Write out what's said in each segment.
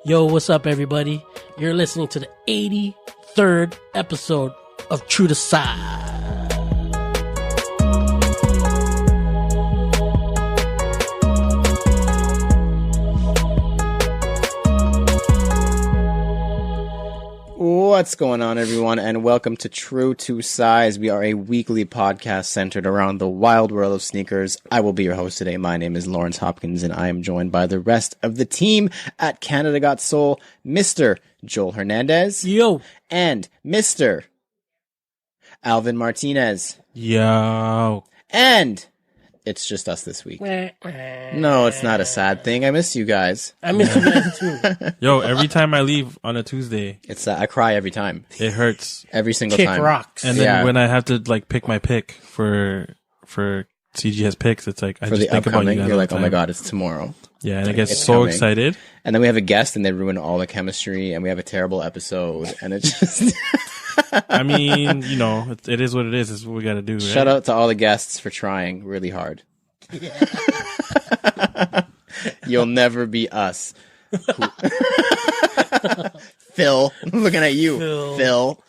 Yo, what's up, everybody? You're listening to the 83rd episode of True to Size. What's going on, everyone, and welcome to True to Size. We are a weekly podcast centered around the wild world of sneakers. I will be your host today. My name is Lawrence Hopkins, and I am joined by the rest of the team at Canada Got Soul, Mr. Joel Hernandez. Yo. And Mr. Alvin Martinez. Yo. And it's just us this week. No, it's not a sad thing. I miss you guys. I miss you guys too. Yo, every time I leave on a Tuesday, It's I cry every time. it hurts. Every single Kick time. rocks. And then Yeah. when I have to like pick my pick for CGS picks, it's like I For just the think about upcoming, you guys you're all like, the oh my time. god, it's tomorrow. Yeah, and I get It's so coming. excited. And then we have a guest and they ruin all the chemistry and we have a terrible episode and it's just I mean, you know, it is what it is. It's what we got to do. Right? shout out to all the guests for trying really hard. You'll never be us. Phil, I'm looking at you, Phil.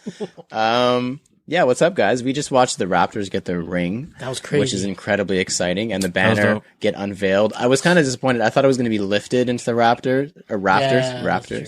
Yeah, what's up, guys? We just watched the Raptors get their ring. That was crazy. Which is incredibly exciting, and the was banner dope. get unveiled. I was kind of disappointed. I thought it was going to be lifted into the Raptors. Yeah, that's true.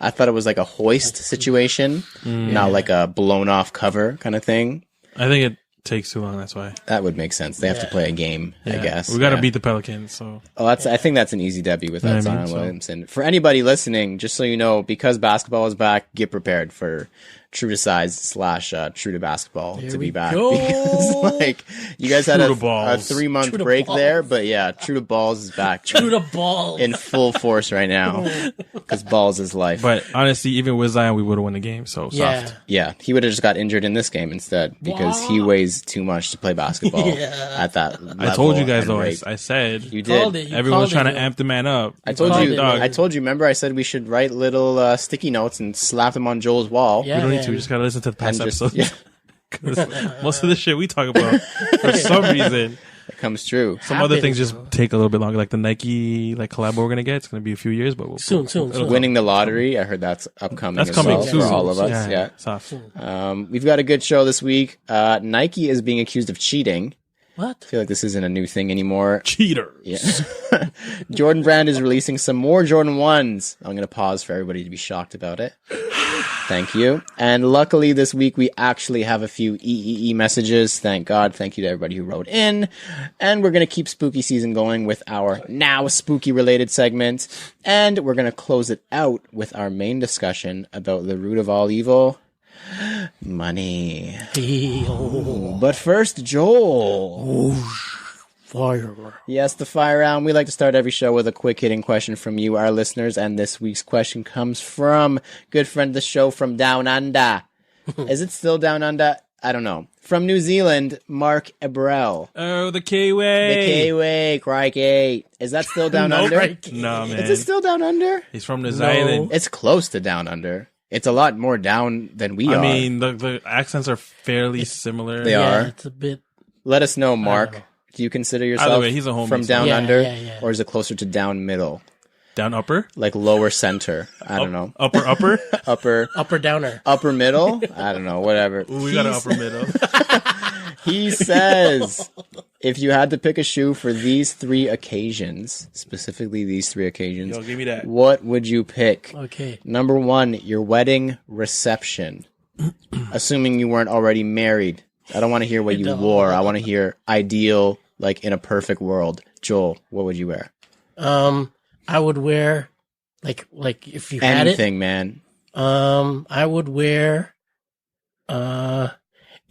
I thought it was like a hoist situation, not like a blown off cover kind of thing. I think it takes too long. That's why. That would make sense. They have to play a game, I guess. We got to Yeah. beat the Pelicans. So Oh, I think that's an easy W with that I mean, Zion so- Williamson. For anybody listening, just so you know, because basketball is back, get prepared for True to Size / True to Basketball to be back. go. Because, like, you guys had True a to balls. 3-month True to break balls. there, but yeah, True to Balls is back True to ball. in full force right now. Because balls is life. but honestly, even with Zion, we would have won the game. So Yeah. soft. Yeah, he would have just got injured in this game instead because he weighs too much to play basketball at that level. I told you guys and though. rate. I said You Called did. it. You everyone's called trying it, to amp the man up. I told called you. it, dog. I told you. Remember, I said we should write little sticky notes and slap them on Joel's wall. Yeah, We don't need man. to. We just gotta listen to the past And just- episodes. yeah. 'Cause most of the shit we talk about, for some reason, It comes true. some other Happens, things just bro. take a little bit longer. Like the Nike collab we're gonna get. It's gonna be a few years, but Soon. Winning the lottery, I heard that's upcoming. That's as coming well soon for all of us. Yeah. soft. We've got a good show this week. Nike is being accused of cheating. What? I feel like this isn't a new thing anymore. Cheaters. Yeah. Jordan Brand is releasing some more Jordan 1s. I'm going to pause for everybody to be shocked about it. Thank you. And luckily this week we actually have a few EEE messages. Thank God. Thank you to everybody who wrote in. And we're going to keep spooky season going with our now spooky related segment. And we're going to close it out with our main discussion about the root of all evil. Money. Yo. But first, Joel. Fire. Yes, the fire round. We like to start every show with a quick hitting question from you, our listeners. And this week's question comes from good friend of the show from Down Under. Is it still Down Under? I don't know. From New Zealand, Mark Ebrell. Oh, the K-Way. The K-Way, crikey. Is that still Down No, Under? right. No, man. Is it still Down Under? He's from New Zealand. It's close to Down Under. It's a lot more down than we are. I mean, the accents are fairly similar. They Yeah, are. it's a bit. Let us know, know. Mark. Do you consider yourself way, he's a homie, from so- Down Yeah, Under? yeah. Or is it closer to down middle? Down upper? Like lower center? I don't know. Upper? Upper Downer. upper middle? I don't know, whatever. Ooh, we got an upper middle. He says, if you had to pick a shoe for these 3 occasions, specifically these 3 occasions, Yo, give me that. what would you pick? Okay. Number 1, your wedding reception. Assuming you weren't already married. I don't want to hear what you wore. I want to hear ideal, like in a perfect world. Joel, what would you wear? I would wear like if you had Anything, man. it. I would wear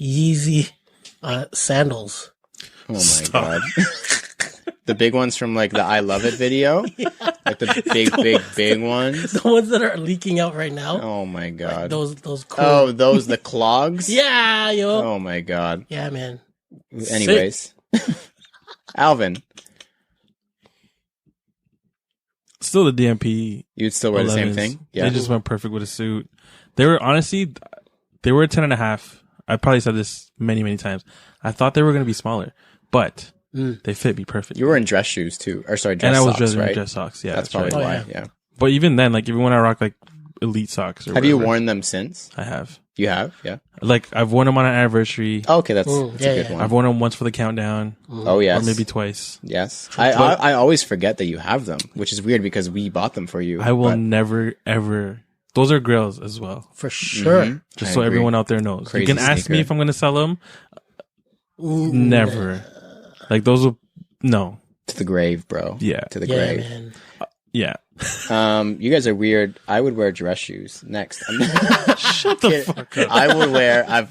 Yeezy sandals. Oh my god. The big ones from like the I Love It video? Like the big ones? The ones that are leaking out right now. Oh my god. Those cool. Oh, those the clogs? Yeah, yo. Oh my god. Yeah, man. Anyways. Alvin, Still the DMP. you'd still wear the same 11s. thing? Yeah. They just went perfect with a suit. They were honestly, they were 10.5. I probably said this many times. I thought they were going to be smaller, but they fit me perfect. You were in dress shoes too. Or sorry, dress and I was socks, dressed right? in dress socks. Yeah, That's probably right. why. Oh, Yeah. But even then, like even when I rock like elite socks, or Have you whatever, worn them since? I have. You have, yeah. Like I've worn them on an anniversary. Oh, okay, that's a good yeah. one. I've worn them once for the countdown, Oh yes, or maybe twice. yes. I always forget that you have them, which is weird because we bought them for you. I will but never ever. Those are grails as well. For sure. Mhm. Just I so agree. everyone out there knows. Crazy You can ask me sneaker. if I'm going to sell them. Never. Like those will no. To the grave, bro. Yeah. To the Yeah, grave. man. Yeah. You guys are weird. I would wear dress shoes. Next. Shut the fuck up. I would wear, I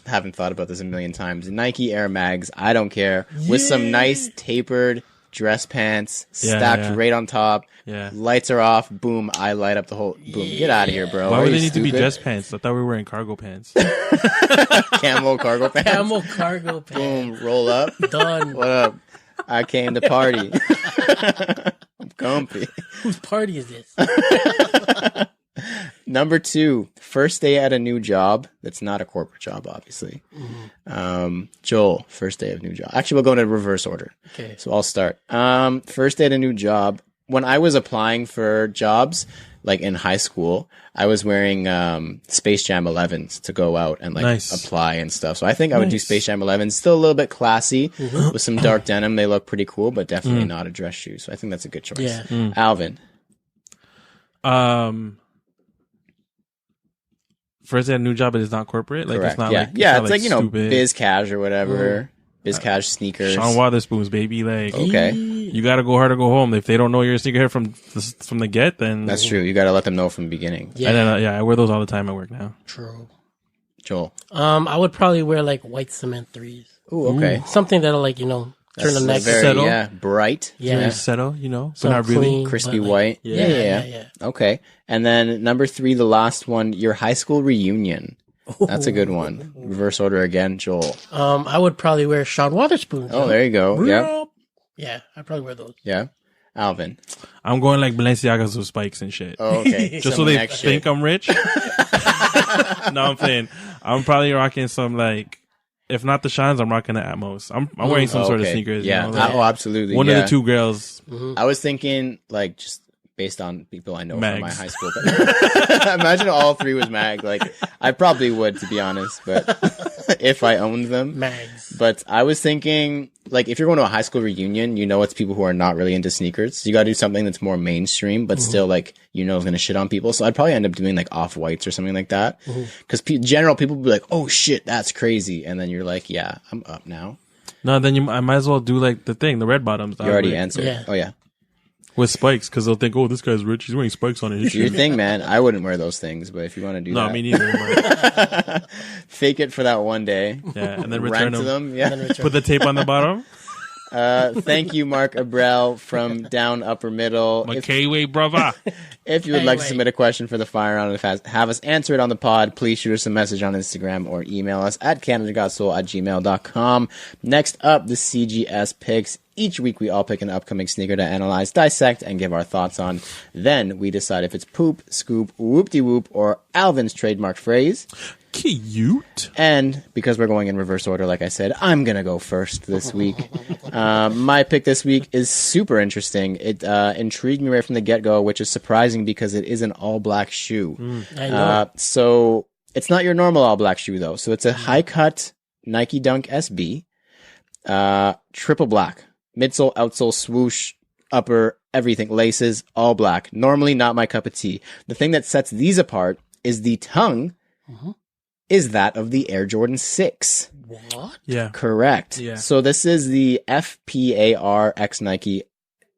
haven't thought about this a million times. Nike Air Mags, I don't care. With some nice tapered dress pants, stacked yeah. right on top. Yeah. Lights are off. Boom. I light up the whole, boom. Get out of here, bro. Why Are would you they need to be stupid? dress pants? I thought we were wearing cargo pants. Camo cargo pants? Camel cargo pants. Boom. Roll up. Done. What up? I came to party. I'm comfy. Whose party is this? Number 2, first day at a new job. That's not a corporate job, obviously. Joel, first day of new job. Actually, we'll go in reverse order. Okay. So I'll start. First day at a new job. When I was applying for jobs, like in high school, I was wearing Space Jam 11s to go out and like Nice. apply and stuff. So I think I would do Nice. Space Jam 11s. Still a little bit classy with some dark denim. They look pretty cool, but definitely not a dress shoe. So I think that's a good choice. Yeah. Alvin. First day at a new job, it is not corporate. Like Correct. it's not yeah. like yeah, not, it's like, stupid. biz cash or whatever. Biz cash sneakers. Sean Wotherspoons, baby. Like Okay. you gotta go hard or go home. If they don't know you're a sneakerhead from the get, then That's true. You got to let them know from the beginning. Yeah. And then I wear those all the time at work now. True. Joel. I would probably wear like white cement threes. Ooh, okay. Something that'll like, turn the neck. very, Settle. yeah, bright. Yeah. Very settle, but So not really. clean, Crispy but, like, white. Yeah. Okay. And then number 3, the last one, your high school reunion. That's a good one. Reverse order again, Joel. I would probably wear Sean Wotherspoons. Oh, there you go. Yeah. Yeah, I'd probably wear those. Yeah. Alvin. I'm going like Balenciagas with spikes and shit. Oh, okay. Just so Some they neck think shit. I'm rich. No, I'm playing. I'm probably rocking some like, if not the Shines, I'm rocking the Atmos. I'm wearing some sort of Okay. sneakers. Yeah. like, Oh, absolutely. one yeah. of the two girls. I was thinking, like, just based on people I know from my Mags. high school. But imagine all 3 was mag. Like, I probably would, to be honest, but if I owned them. Mags. But I was thinking, like, if you're going to a high school reunion, it's people who are not really into sneakers. So you got to do something that's more mainstream, but still, like, is going to shit on people. So I'd probably end up doing, like, off-whites or something like that. Because general people will be like, oh, shit, that's crazy. And then you're like, yeah, I'm up now. No, then I might as well do like the red bottoms. You already Like, answered. Yeah. Oh, yeah. with spikes because they'll think, oh, this guy's rich. He's wearing spikes on his Do your shoes. thing, man. I wouldn't wear those things, but if you want to do No, that. me neither. But, Fake it for that one day. yeah, and then return Rent them. them. Yeah. Then return. Put the tape on the bottom. Thank you, Mark Abrel from Down Upper Middle. McKayway, brother. If you would like to Anyway. submit a question for the fire round and have us answer it on the pod, please shoot us a message on Instagram or email us at canadagotssoul@gmail.com. Next up, the CGS picks. Each week we all pick an upcoming sneaker to analyze, dissect, and give our thoughts on. Then we decide if it's poop, scoop, whoop-de-whoop, or Alvin's trademark phrase. Cute. And because we're going in reverse order, like I said, I'm going to go first this week. My pick this week is super interesting. It intrigued me right from the get-go, which is surprising because it is an all-black shoe. I know. So it's not your normal all-black shoe, though. So it's a high-cut Nike Dunk SB, triple black, midsole, outsole, swoosh, upper, everything, laces, all black. Normally not my cup of tea. The thing that sets these apart is the tongue is that of the Air Jordan 6. What? Yeah. Correct. Yeah. So this is the FPAR X Nike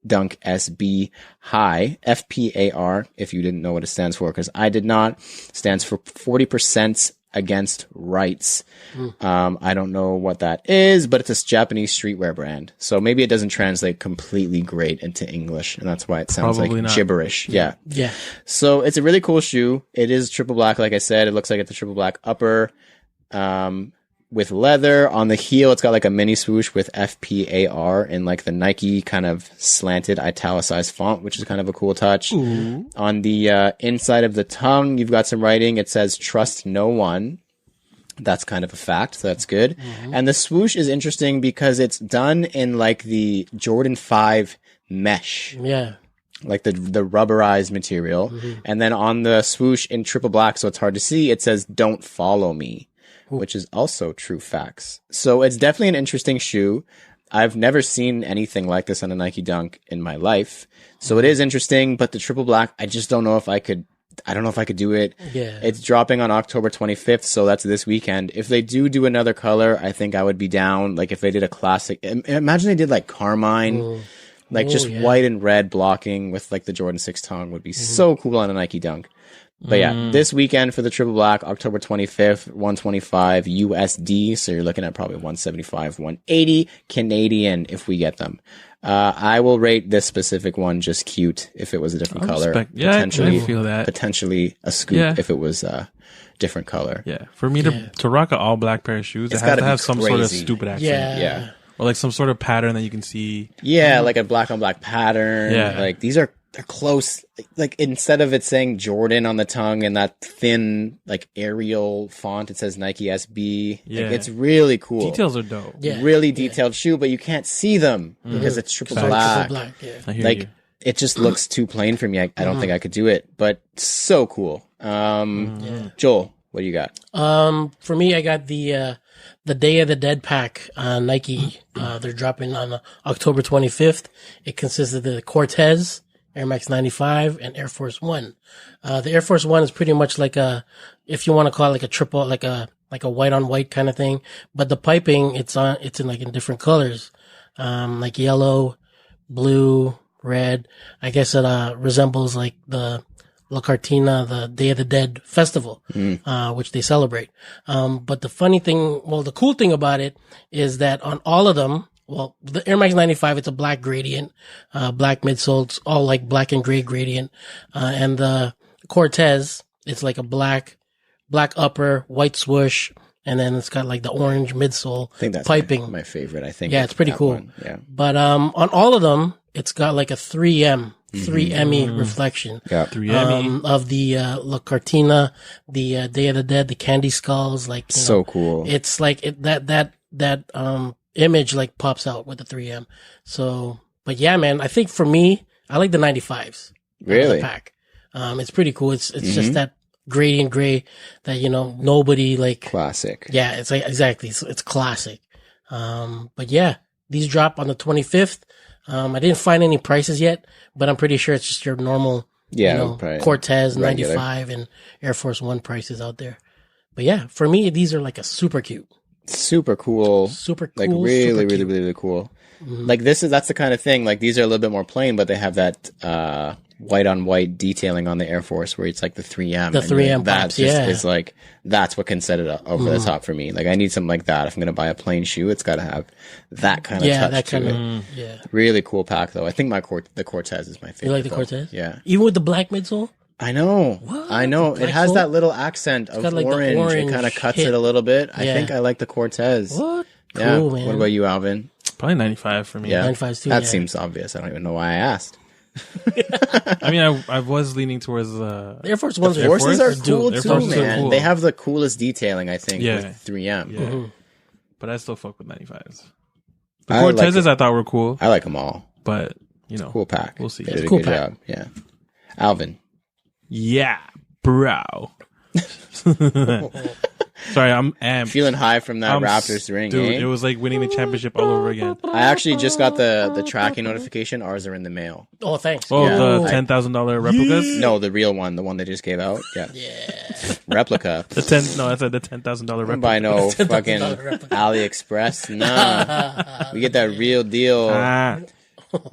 Dunk SB High. FPAR, if you didn't know what it stands for, because I did not, stands for 40% against rights. I don't know what that is, but it's a Japanese streetwear brand. So maybe it doesn't translate completely great into English, and that's why it sounds Probably like not. gibberish. Yeah. Yeah. So it's a really cool shoe. It is triple black, like I said. It looks like it's a triple black upper, with leather. On the heel, it's got like a mini swoosh with FPAR in like the Nike kind of slanted italicized font, which is kind of a cool touch. On the inside of the tongue, you've got some writing. It says "Trust no one." That's kind of a fact. So that's good. And the swoosh is interesting because it's done in like the Jordan 5 mesh. Yeah. like the rubberized material. And then on the swoosh in triple black, so it's hard to see, it says "Don't follow me," which is also true facts. So it's definitely an interesting shoe. I've never seen anything like this on a Nike Dunk in my life. So it is interesting, but the triple black, I just don't know if I could do it. Yeah. It's dropping on October 25th, so that's this weekend. If they do another color, I think I would be down. Like if they did a classic, imagine they did like carmine, just white and red blocking with like the Jordan 6 tongue would be so cool on a Nike Dunk. But yeah, this weekend for the triple black, October 25th, 125 USD. So you're looking at probably 175, 180 Canadian if we get them. I will rate this specific one just cute if it was a different color. I feel that. Potentially a scoop if it was a different color. Yeah. For me to rock an all black pair of shoes, it has to have some sort of stupid accent. Yeah. Or like some sort of pattern that you can see. Yeah, like a black on black pattern. Yeah. Like they're close. Like instead of it saying Jordan on the tongue and that thin like Arial font, it says Nike SB. Yeah. Like, it's really cool. Details are dope. Yeah. Really detailed shoe, but you can't see them because it's triple black. Triple black, yeah. I hear Like you. it just looks too plain for me. I don't think I could do it, but so cool. Joel, what do you got? For me, I got the Day of the Dead pack on Nike. They're dropping on October 25th. It consists of the Cortez, Air Max 95, and Air Force One. The Air Force One is pretty much like if you want to call it like a triple, like a white on white kind of thing. But the piping, it's in different colors, like yellow, blue, red. I guess it resembles like the La Cartina, the Day of the Dead festival, which they celebrate. But the cool thing about it is that on all of them, the Air Max 95, it's a black gradient, black midsole. It's all like black and gray gradient. And the Cortez, it's like a black upper, white swoosh. And then it's got like the orange midsole I think that's piping. my favorite. I think. Yeah, it's pretty cool. One. Yeah. But, on all of them, it's got like a 3M reflection. Yeah. 3M. Of the, La Cartina, the, Day of the Dead, the candy skulls, like, So cool. It's like that image like pops out with the 3M. So, but yeah, man, I think for me, I like the 95s. Really? The pack. It's pretty cool. It's just that gradient gray that, nobody like. Classic. Yeah, it's like, exactly. It's classic. But yeah, these drop on the 25th. I didn't find any prices yet, but I'm pretty sure it's just your normal, Cortez regular 95 and Air Force One prices out there. But yeah, for me, these are like a super cute. Super cool. Like really, really, really cool. Like that's the kind of thing, like these are a little bit more plain, but they have that, white on white detailing on the Air Force where it's like the 3M. The 3M that pops, just yeah. is like, that's what can set it up over the top for me. Like I need something like that. If I'm going to buy a plain shoe, it's got to have that kind of touch to it. Yeah. Really cool pack though. I think the Cortez is my favorite. You like the though. Cortez? Yeah. Even with the black midsole? I know. What? I know. The It black has sole? that little accent of got, like, the orange. It orange kind of cuts hit. it a little bit. I Yeah. think I like the Cortez. What? Yeah. Cool, man. What about you, Alvin? Probably 95 for me. Yeah. 95s too, That yeah. seems obvious. I don't even know why I asked. I mean, I was leaning towards The Air Force Ones Forces are dope. cool Air too, Forces are man. cool. They have the coolest detailing, I think, Yeah. with 3M. Yeah. But I still fuck with 95s. The I like Cortezes it. I thought were cool, I like them all. but Cool pack. We'll see. They did a Cool good pack. job. Yeah. Alvin. Yeah, bro. Sorry, I'm amped. Feeling high from that I'm Raptors ring, dude. eh? It was like winning the championship all over again. I actually just got the tracking notification. Ours are in the mail. Oh, thanks. Oh, Yeah. the $10,000 replicas. No, the real one, the one they just gave out. Yeah. Replica. The 10. No, I said the $10,000 I don't replica. buy no $10,000 fucking replica. AliExpress. Nah. We get that real deal. Ah.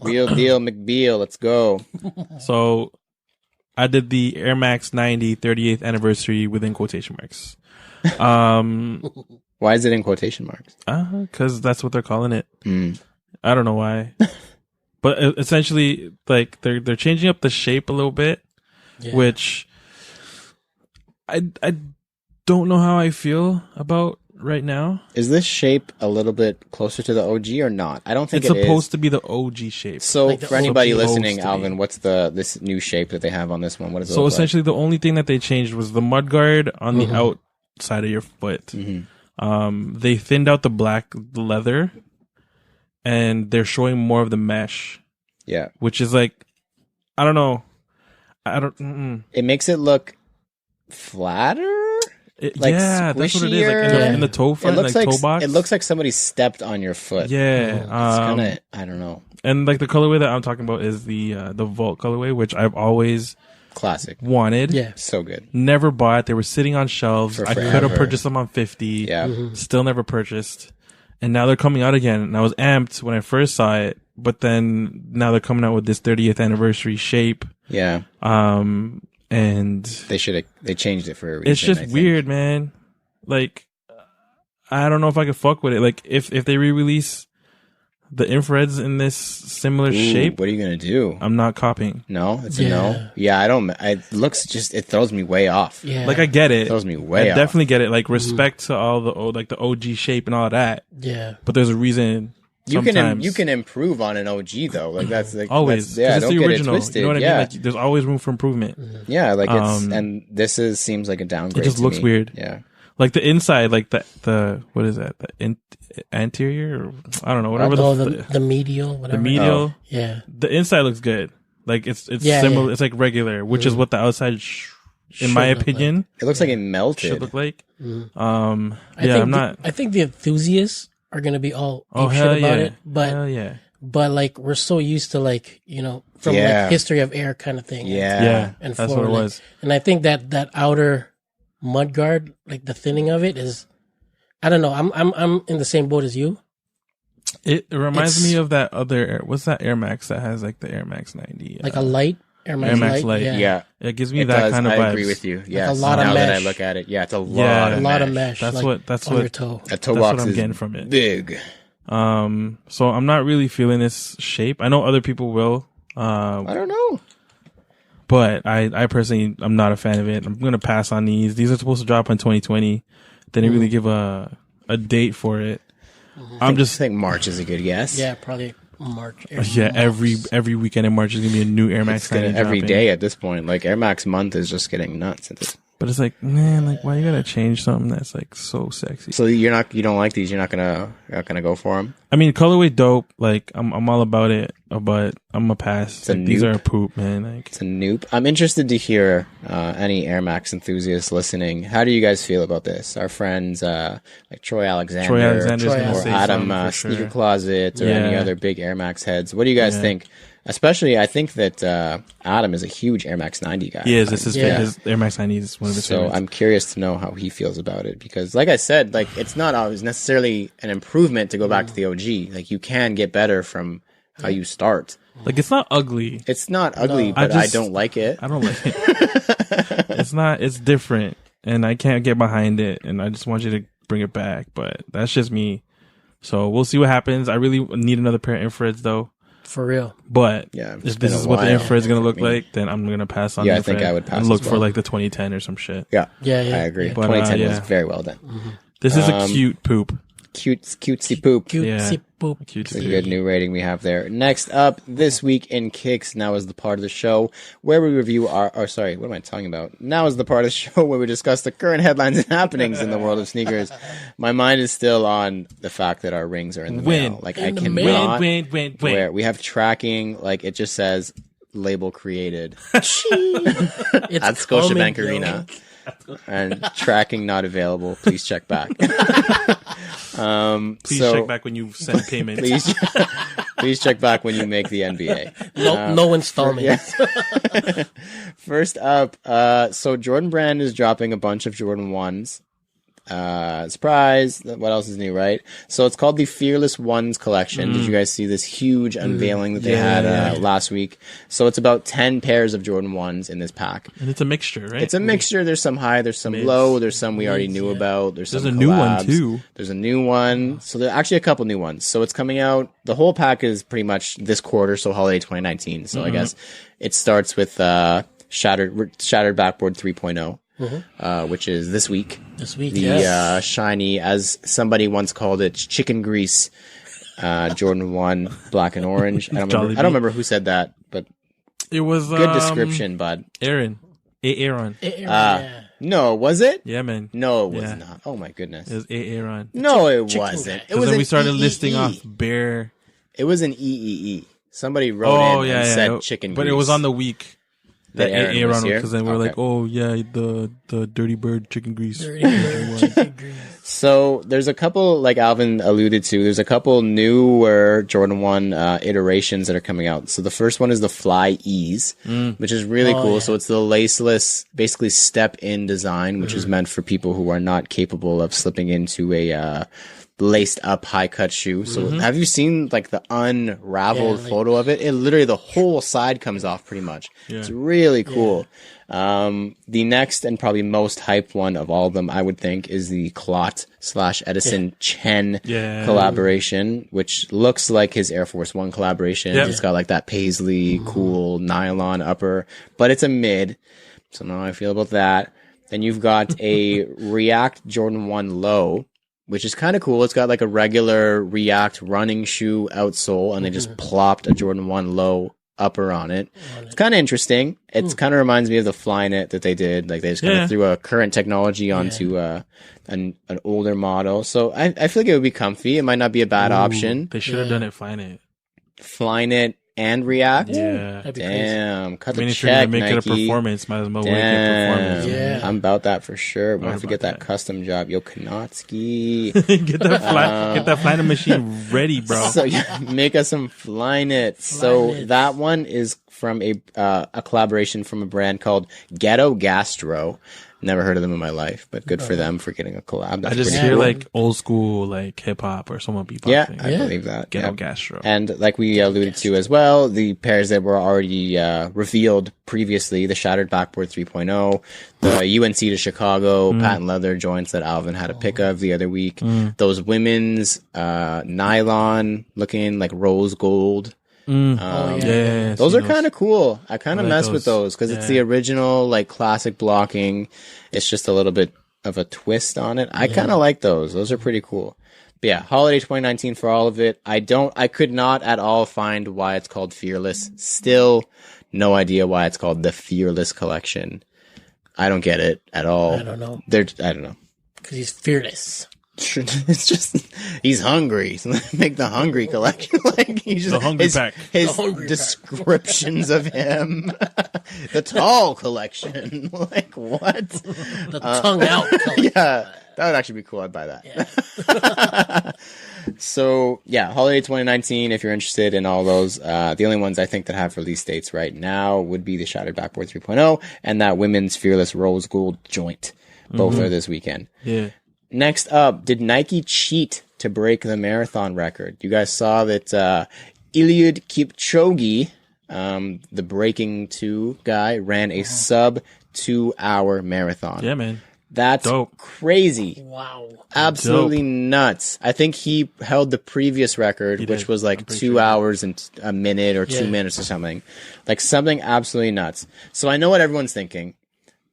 Real deal McBeal. Let's go. So I did the Air Max 90 38th anniversary within quotation marks. Why is it in quotation marks? Because that's what they're calling it. I don't know why, but essentially, like they're changing up the shape a little bit, which I don't know how I feel about right now. Is this shape a little bit closer to the OG or not? I don't think It's it supposed is. to be the OG shape. So Like the for anybody supposed listening, to be. Alvin, what's this new shape that they have on this one? What is it? So look essentially, the only thing that they changed was the mudguard on the outside of your foot. They thinned out the black leather, and they're showing more of the mesh, like? Yeah. which is like I don't know. I don't. Mm-mm. It makes it look flatter. Like yeah, that's what it is. Like squishier. in the toe front, like toe box. It looks like somebody stepped on your foot. Yeah, It's kinda, I don't know. And like the colorway that I'm talking about is the Vault colorway, which I've always Classic. wanted. Yeah. So good. Never bought. They were sitting on shelves. For I could forever. have purchased them on 50. Yeah. Still never purchased. And now they're coming out again. And I was amped when I first saw it, but then now they're coming out with this 30th anniversary shape. Yeah. And They changed it for a reason. it's just weird, man. Like, I don't know if I could fuck with it. Like, if they re-release the infrareds in this similar shape, what are you gonna do? I'm not copying. No, it's a no. Yeah, I don't. It throws me way off. Yeah. Like, I get it. It throws me way I off. definitely get it. Like, respect to all the OG shape and all that. Yeah. But there's a reason. You Sometimes. can improve on an OG though. Like that's like Always. yeah, 'Cause it's don't the get original. it twisted. You know what I yeah. mean? Like, there's always room for improvement. Yeah, like it's Um, this seems like a downgrade. It just to looks me. weird. Yeah. Like the inside, like the what is that? The anterior? Or, I don't know. Whatever the medial, whatever. the medial. Oh. Yeah. The inside looks good. Like it's Yeah, similar. yeah. It's like regular, which is what the outside, in Should my look opinion, It looks like it melted. should look like. I think the enthusiasts are gonna be all Oh ape hell shit about yeah! it, but hell yeah! like we're so used to like from Yeah. like history of air kind of thing. Yeah. Yeah, and that's forward, what it like- was. And I think that outer mud guard, like the thinning of it, is I don't know. I'm in the same boat as you. It reminds It's- me of that other. What's that Air Max that has like the Air Max 90? Like a light Air Max, Air Max Light. Yeah. It gives me It that does. kind of I vibes. agree with you. Yes. lot of now that I mesh. look at it, yeah, it's a lot Yeah. of a lot mesh. of mesh. That's like, what on your toe. That toe That's box what I'm is getting from it. big. So I'm not really feeling this shape. I know other people will. I don't know. But I personally, I'm not a fan of it. I'm going to pass on these. These are supposed to drop in 2020. They didn't really give a date for it. I'm I just, think March is a good guess. Yeah, probably March. yeah, every weekend in March is going to be a new Air Max It's gonna, 90 every dropping. day at this point. Like Air Max month is just getting nuts. But it's like, man, like, why you got to change something that's like so sexy? So you don't like these? You're not gonna go for them? I mean, colorway dope. Like, I'm all about it, but I'm a pass. a Like, these nope. are a poop, man. Like, It's a nope. I'm interested to hear any Air Max enthusiasts listening. How do you guys feel about this? Our friends like Troy Alexander, Alexander's gonna or say Adam something for sure. Sneaker Closet, or any Yeah. other big Air Max heads. What do you guys think? Especially, I think that Adam is a huge Air Max 90 guy. he is. This is Yeah. his Air Max 90 is one of his So favorites. I'm curious to know how he feels about it because, like I said, like it's not always necessarily an improvement to go back to the OG. Like you can get better from how you start. Like, it's not ugly. It's not ugly, but I don't like it. I don't like it. It's different, and I can't get behind it, and I just want you to bring it back, but that's just me. So we'll see what happens. I really need another pair of infrareds, though. For real. But Yeah, it's if been this a is what the while infrared's going to look for me. like, then I'm going to pass on Yeah, the I think infrared I would pass and look as for well. like the 2010 or some shit. Yeah, Yeah, yeah. I agree. But, 2010 was yeah. very well done. This is a cute poop. Cutesy poop. Cutesy boop. Cute. It's a good new rating we have there. Next up, this week in Kicks, now is the part of the show where we review what am I talking about? Now is the part of the show where we discuss the current headlines and happenings in the world of sneakers. My mind is still on the fact that our rings are in the mail. Like I cannot. Win. Where we have tracking, like it just says label created It's at Scotiabank coming, Arena. And tracking not available. Please check back. Please check back when you send payment. Please check back when you make the NBA. No installment. First up, so Jordan Brand is dropping a bunch of Jordan 1s. Surprise. What else is new, right? So it's called the Fearless Ones collection. Did you guys see this huge unveiling that they had last week? So it's about 10 pairs of Jordan 1s in this pack. And it's a mixture, right? It's a mixture. There's some high, there's some low, there's some we already knew about. There's a some new one, collabs. too. There's a new one. So there are actually a couple new ones. So it's coming out. The whole pack is pretty much this quarter, so holiday 2019. So I guess it starts with Shattered Backboard 3.0. Which is this week. This week, The shiny, as somebody once called it, chicken grease Jordan 1 black and orange. I don't remember who said that, but It was good description, bud. Aaron. Aaron. No, was it? Yeah, man. No, it was Yeah. not. Oh my goodness. It was Aaron. No, it chicken wasn't. guy. It was then an we started EEE. listing off Bear. It was an EEE. Somebody wrote in and said chicken grease. But it was on the week that Aaron was here? because then we're like, oh yeah, the dirty bird chicken grease. Dirty bird chicken grease. So there's a couple, like Alvin alluded to, there's a couple newer Jordan 1 iterations that are coming out. So the first one is the Fly Ease, which is really cool. Yeah. So it's the laceless, basically step-in design, which is meant for people who are not capable of slipping into a laced up high cut shoe. So have you seen like the unraveled photo of it? It literally, the whole side comes off pretty much. Yeah. It's really cool. The next and probably most hype one of all of them, I would think, is the Clot / Edison Chen collaboration, which looks like his Air Force One collaboration. Yeah. It's got like that paisley cool nylon upper, but it's a mid. So now I feel about that. Then you've got a React Jordan 1 Low, which is kind of cool. It's got like a regular React running shoe outsole, and they just plopped a Jordan 1 Low upper on it. It's kind of interesting. It's kind of reminds me of the Flyknit that they did. Like they just kind of threw a current technology onto an older model. So I feel like it would be comfy. It might not be a bad option. They should have done it Flyknit. Flyknit and React? Yeah. Damn. Cut the if check, you're gonna make Nike. it a performance, might as well make it a performance. Yeah. I'm about that for sure. We're going to get that custom job. Yo, Kanotsky. get that Flyknit machine ready, bro. So yeah, make us some Flyknit. So that one is from a collaboration from a brand called Ghetto Gastro. Never heard of them in my life, but good for them for getting a collab. That's I just hear cool. like old school, like hip hop or someone beatboxing. Yeah, I believe that. Ghetto Gastro. And like we alluded to as well, the pairs that were already revealed previously, the Shattered Backboard 3.0, the UNC to Chicago patent leather joints that Alvin had a pick of the other week, those women's nylon looking like rose gold. Those are kind of cool. I kind of mess with those because it's the original like classic blocking. It's just a little bit of a twist on it. I kind of like those. Those are pretty cool. But yeah, holiday 2019 for all of it. I could not at all find why it's called Fearless. Still no idea why it's called the Fearless collection. I don't get it at all. I don't know. I don't know. Because he's fearless. It's just he's hungry. So make the hungry collection. Like he's just the hungry pack. His descriptions of him. The tall collection. Like what? The tongue out collection. Yeah, that would actually be cool. I'd buy that. Yeah. So yeah, holiday 2019. If you're interested in all those, the only ones I think that have release dates right now would be the Shattered Backboard 3.0 and that women's Fearless Rose Gold joint. Both are this weekend. Yeah. Next up, did Nike cheat to break the marathon record? You guys saw that Eliud Kipchoge, the breaking 2 guy, ran a sub 2 hour marathon. Yeah, man. That's dope. Crazy. Wow. Absolutely nuts. I think he held the previous record, which was like 2 hours and a minute or 2 minutes or something. Like something absolutely nuts. So I know what everyone's thinking.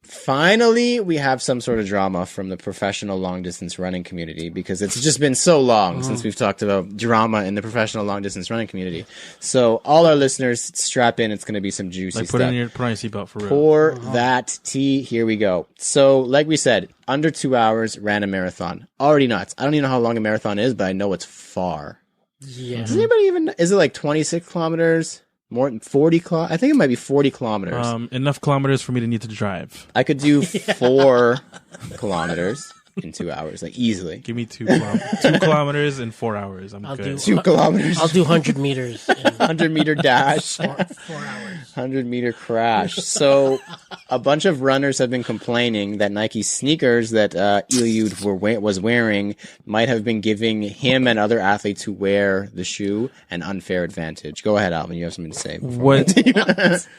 Finally, we have some sort of drama from the professional long-distance running community because it's just been so long since we've talked about drama in the professional long-distance running community. So all our listeners, strap in. It's going to be some juicy stuff. Put on your seatbelt for real. Pour that tea. Here we go. So like we said, under 2 hours, ran a marathon. Already nuts. I don't even know how long a marathon is, but I know it's far. Yeah. Does anybody even... Is it like 26 kilometers? More than 40 I think it might be 40 kilometers. Enough kilometers for me to need to drive. I could do 4 kilometers in 2 hours, like easily. Give me 2 kilometers. 2 kilometers in 4 hours. I'm good. 2 kilometers. I'll do 100 meters. 100 meter dash. 4 hours. 100 meter crash. So a bunch of runners have been complaining that Nike sneakers that Eliud was wearing might have been giving him and other athletes who wear the shoe an unfair advantage. Go ahead, Alvin. You have something to say. What?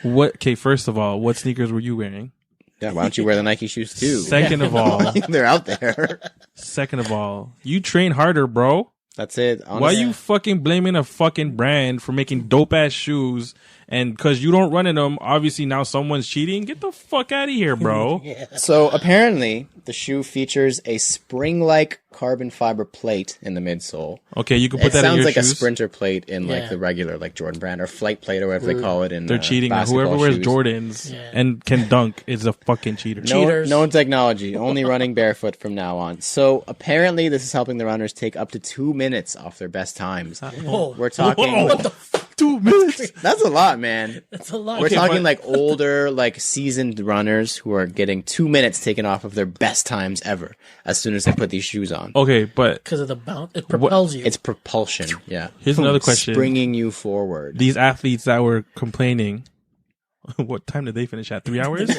Okay, first of all, what sneakers were you wearing? Yeah, why don't you wear the Nike shoes too? Second of all, they're out there. Second of all, you train harder, bro. That's it. Honestly. Why you fucking blaming a fucking brand for making dope ass shoes? And because you don't run in them, obviously now someone's cheating. Get the fuck out of here, bro. So apparently, the shoe features a spring-like carbon fiber plate in the midsole. Okay, you can put that in your shoes. It sounds like a Sprinter plate in like the regular like Jordan brand or Flight plate or whatever they call it in They're cheating. Whoever wears Jordans and can dunk is a fucking cheater. No technology. Only running barefoot from now on. So apparently, this is helping the runners take up to 2 minutes off their best times. We're talking. What the fuck? 2 minutes. That's a lot, man. That's a lot. We're Okay, talking but- like older, like seasoned runners who are getting 2 minutes taken off of their best times ever as soon as they put these shoes on. Okay, but Because of the bounce, it propels you. It's propulsion. Yeah. Here's another question. Springing you forward. these athletes that were complaining, what time did they finish at? 3 hours?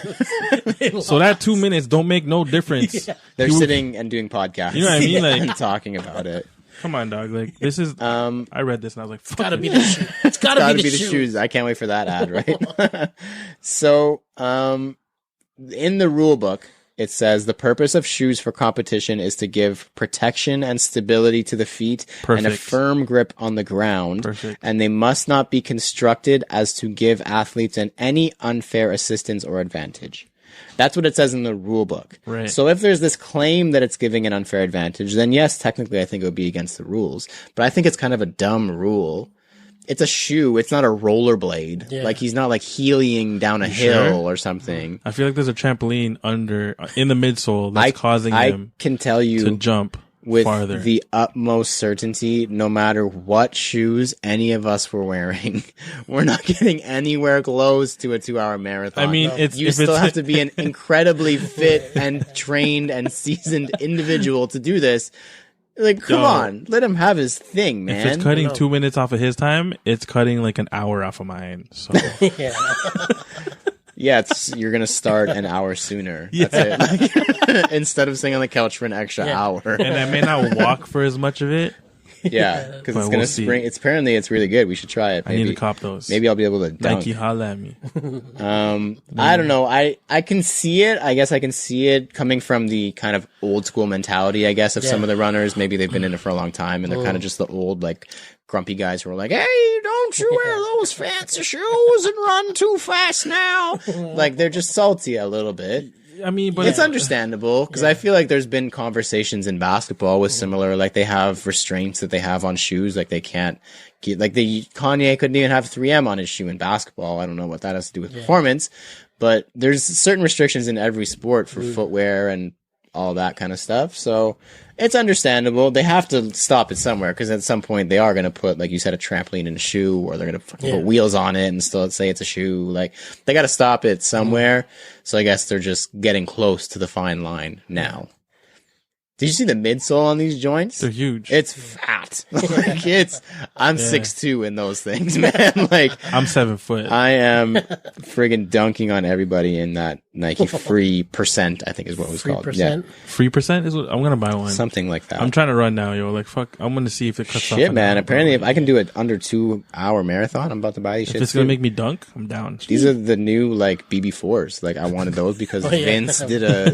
So that 2 minutes don't make no difference. They're You- sitting and doing podcasts. You know what I mean? Like- and talking about it. Come on, dog. Like this is. I read this and I was like, "Fuck gotta it." be the shoe. It's gotta, Gotta be be the the shoe. shoes. I can't wait for that ad, right? So, in the rule book, it says the purpose of shoes for competition is to give protection and stability to the feet and a Perfect. firm grip on the ground. Perfect. And they must not be constructed as to give athletes any unfair assistance or advantage. That's what it says in the rule book. Right. So if there's this claim that it's giving an unfair advantage, then yes, technically I think it would be against the rules. But I think it's kind of a dumb rule. It's a shoe. It's not a rollerblade. Yeah. Like he's not like heeling down a hill or something. I feel like there's a trampoline in the midsole that's causing I him can tell you to jump with farther. the utmost certainty, no matter what shoes any of us were wearing, we're not getting anywhere close to a 2-hour marathon. I mean, You still have to be an incredibly fit and trained and seasoned individual to do this. Like, come on, let him have his thing, man. If it's cutting No. 2 minutes off of his time, it's cutting like an hour off of mine. So Yeah. Yeah, you're gonna start an hour sooner. That's it. Like, instead of sitting on the couch for an extra hour. and I may not walk for as much of it. Yeah, because But it's gonna we'll see. spring. It's apparently it's really good. We should try it. I Maybe, need to cop those. maybe I'll be able to dunk. Nike, holla at me. I don't know. I can see it. I guess I can see it coming from the kind of old school mentality, I guess, of some of the runners. Maybe they've been in it for a long time and they're kind of just the old, like, grumpy guys who are like, hey, don't you wear those fancy shoes and run too fast now. Like, they're just salty a little bit. I mean, but It's understandable because I feel like there's been conversations in basketball with similar, like they have restraints that they have on shoes, like they can't get, like Kanye couldn't even have 3M on his shoe in basketball. I don't know what that has to do with performance, but there's certain restrictions in every sport for footwear and all that kind of stuff. So it's understandable. They have to stop it somewhere because at some point they are going to put, like you said, a trampoline in a shoe, or they're going to put wheels on it and still say it's a shoe. Like they got to stop it somewhere. So I guess they're just getting close to the fine line now. Did you see the midsole on these joints? they're huge. It's fat. Like I'm 6'2" in those things, man. Like I'm 7 foot. I am friggin' dunking on everybody in that Nike free percent, I think is what it was called. 3%. Free percent is what I'm gonna buy one. Yeah, something like that. I'm trying to run now, yo. Like fuck, I'm gonna see if it cuts off. Shit, an man. hour. Apparently, if I can do it under 2-hour marathon, I'm about to buy these If shits. it's gonna too. make me dunk, I'm down. These are the new like BB4s. Like I wanted those because Oh, yeah. Vince did a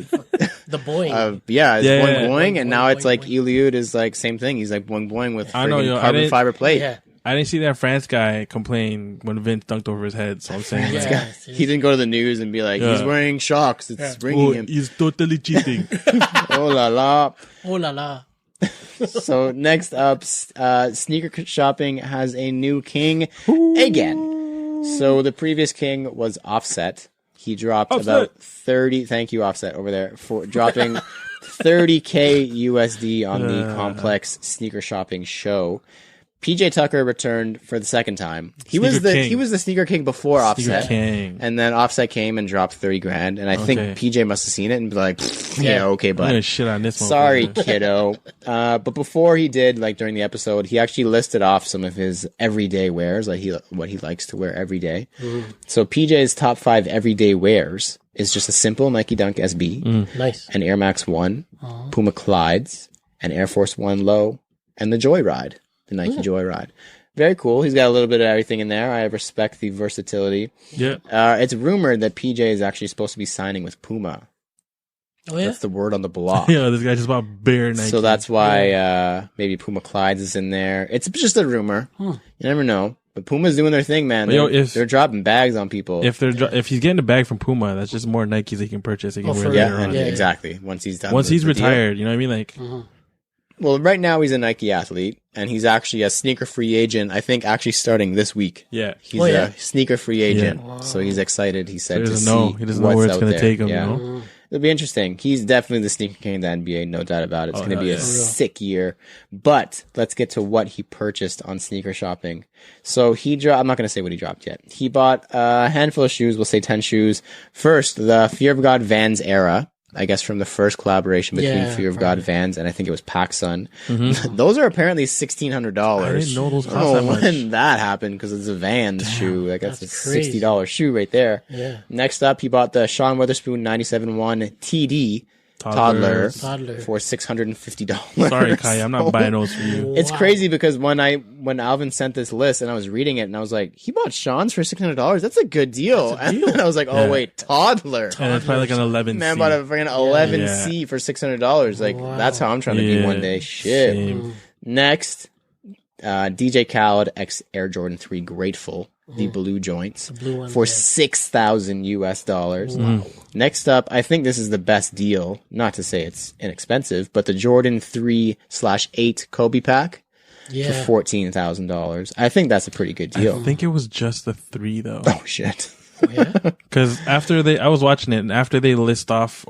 The Boeing. it's Yeah, boing yeah. boing, and Boing, now it's boing, like boing. Eliud is like same thing. He's like boing boing with I know, friggin' yo, I carbon didn't- fiber plate. yeah. I didn't see that France guy complain when Vince dunked over his head. So I'm saying, like, Yeah. He didn't go to the news and be like, he's Yeah. wearing shocks. It's bringing oh, him. he's totally cheating. Oh la la. Oh la la. So next up, sneaker shopping has a new king again. So the previous king was Offset. He dropped Offset. about 30. Thank you, Offset, over there for dropping 30K USD on the Complex Sneaker Shopping Show. PJ Tucker returned for the second time. He was Sneaker king. he was the sneaker king before Sneaker Offset. king. And then Offset came and dropped 30 grand. And I think Okay. PJ must have seen it and be like, yeah, okay, I'm but gonna shit on this one. sorry, kiddo. But before he did, like during the episode, he actually listed off some of his everyday wears, like what he likes to wear every day. So PJ's top 5 everyday wears is just a simple Nike Dunk SB, Nice. an Air Max 1, Puma Clydes, an Air Force 1 Low, and the Joyride, the Nike Joyride. Very cool. He's got a little bit of everything in there. I respect the versatility. Yeah. It's rumored that PJ is actually supposed to be signing with Puma. Oh yeah. That's the word on the block. Yeah, this guy just bought bare Nike. So that's why maybe Puma Clydes is in there. It's just a rumor. You never know. But Puma's doing their thing, man. But yo, They're dropping bags on people. if he's getting a bag from Puma, that's just more Nikes he can purchase. He can Oh, wear for later yeah, on. and exactly. Once he's done. Once with he's the deal. retired, you know what I mean? Like, Well, right now he's a Nike athlete, and he's actually a sneaker free agent. I think actually starting this week. yeah. He's Oh, yeah. a sneaker free agent, so he's excited. He said He to doesn't see know. He doesn't know what's where it's out gonna there. take him. Yeah. You know? It'll be interesting. He's definitely the sneaker king of the NBA, no doubt about it. It's going to be a yeah. sick year. But let's get to what he purchased on sneaker shopping. So he dropped, I'm not going to say what he dropped yet. He bought a handful of shoes, we'll say 10 shoes. First, the Fear of God Vans era. I guess from the first collaboration between Fear of God Vans and I think it was PacSun. Mm-hmm. Those are apparently $1,600. I didn't know those cost I don't that know much. when that happened because it's a Vans shoe. Like that's a crazy. $60 shoe right there. Yeah. Next up, he bought the Sean Weatherspoon 97.1 TD Toddler for $650. Sorry, Kai, I'm not buying those for you. It's crazy because when Alvin sent this list and I was reading it and I was like, he bought Sean's for $600. That's a good deal. And then I was like, oh wait, Toddler. And it's probably like an 11C. Man bought a freaking 11C for $600. Like that's how I'm trying to be one day. Shit. Same. Next, DJ Khaled X Air Jordan 3 Grateful, the blue joints, for $6,000 US. Wow. Next up, I think this is the best deal. Not to say it's inexpensive, but the Jordan 3/8 Kobe pack for $14,000. I think that's a pretty good deal. I think it was just the 3 though. Oh shit! Because I was watching it, and after they list off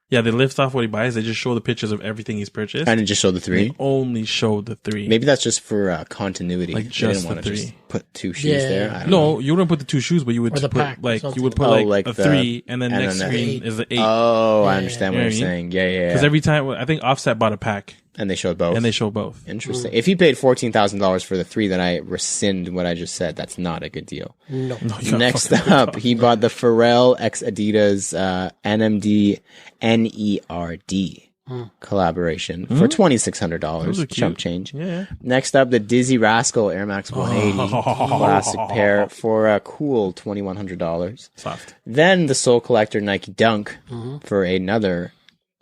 they list off what he buys. They just show the pictures of everything he's purchased. And it just showed the 3. They only showed the 3. Maybe that's just for continuity. Like They just didn't want the to 3. just put 2 shoes there. I don't No, know. you wouldn't put the 2 shoes, but you would Or the put pack or like something. you would put Oh, like like a the- 3, and then and next then screen is the 8. Oh, I understand what You you're know what I saying. Yeah. Because every time I think Offset bought a pack, And they showed both. and they show both. Interesting. If he paid $14,000 for the 3, then I rescind what I just said. That's not a good deal. No. Next up, he bought the Pharrell x Adidas NMD NERD collaboration for $2,600. Chump change. Yeah. Next up, the Dizzy Rascal Air Max 180 classic pair for a cool $2,100. Soft. Then the Soul Collector Nike Dunk for another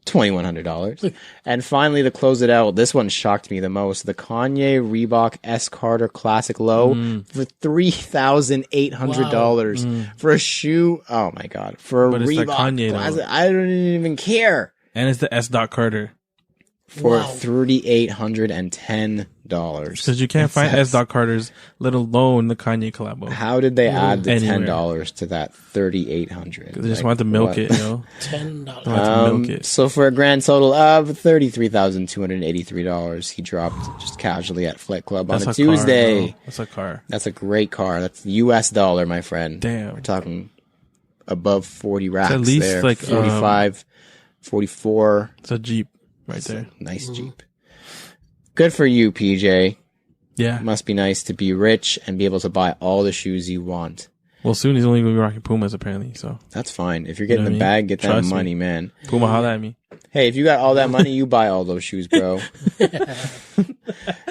$2,100. And finally, to close it out, this one shocked me the most. The Kanye Reebok S Carter Classic Low for $3,800 for a shoe. Oh my God. For a But it's the Reebok Kanye, though. Classic. I don't even care. And it's the S. Carter. For $3,810. Because you can't find S. Carter's, let alone the Kanye collabo. How did they add the Anywhere. $10 to that $3,800? They just wanted to milk it, $10. They wanted to milk it. So for a grand total of $33,283, he dropped just casually at Flight Club on a Tuesday. Car, that's a car. That's a great car. That's US dollar, my friend. Damn. We're talking above 40 racks at least there. like 45, 44. It's a Jeep right there. Nice Jeep. Good for you, PJ. Yeah. Must be nice to be rich and be able to buy all the shoes you want. Well, soon he's only going to be rocking Pumas apparently. So That's fine. If you're getting You know the what I mean? bag, get that Trust me. money, man. Puma, holla at me. Hey, if you got all that money, you buy all those shoes, bro.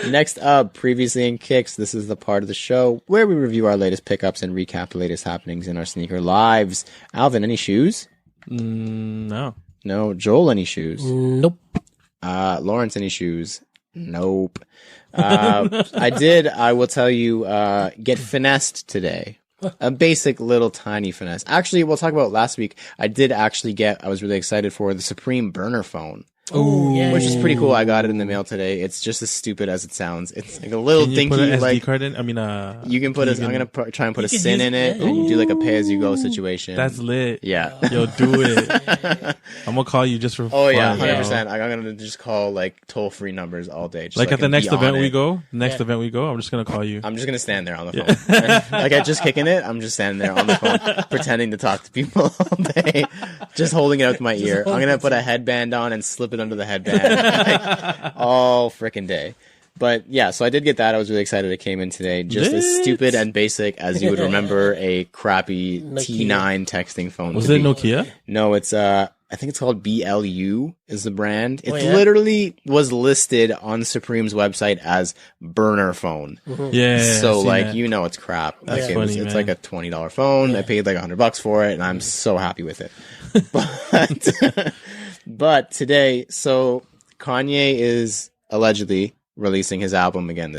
Next up, previously in Kicks, this is the part of the show where we review our latest pickups and recap the latest happenings in our sneaker lives. Alvin, any shoes? No. No. Joel, any shoes? Nope. Lawrence, any shoes? Nope. I will tell you, get finessed today. A basic little tiny finesse. Actually, we'll talk about last week. I was really excited for the Supreme burner phone. Oh, yeah. Which is pretty cool. I got it in the mail today. It's just as stupid as it sounds. It's like a little Can you dinky, put an SD like card in? I mean, you can put. I'm gonna try and put a SIN use in it, and you do like a pay-as-you-go situation. That's lit. Yeah. Yo, do it. I'm gonna call you just for Oh yeah, fun, 100%. I'm gonna just call like toll-free numbers all day. Just Like so I at the can next be on event it. we go, I'm just gonna call you. I'm just gonna stand there on the phone. Like I just kicking it. I'm just standing there on the phone, pretending to talk to people all day, just holding it out to my ear. I'm gonna put a headband on and slip it under the headband like, all frickin' day. But yeah, so I did get that. I was really excited it came in today. Just as stupid and basic as you would remember a crappy T9 texting phone. Was to it be. Nokia? No, it's I think it's called BLU is the brand. It yeah? literally was listed on Supreme's website as burner phone. Yeah. So I've seen like that. you know it's crap. That's Like funny, it's man. like a $20 phone. I paid like $100 for it, and I'm so happy with it. But today, so Kanye is allegedly releasing his album again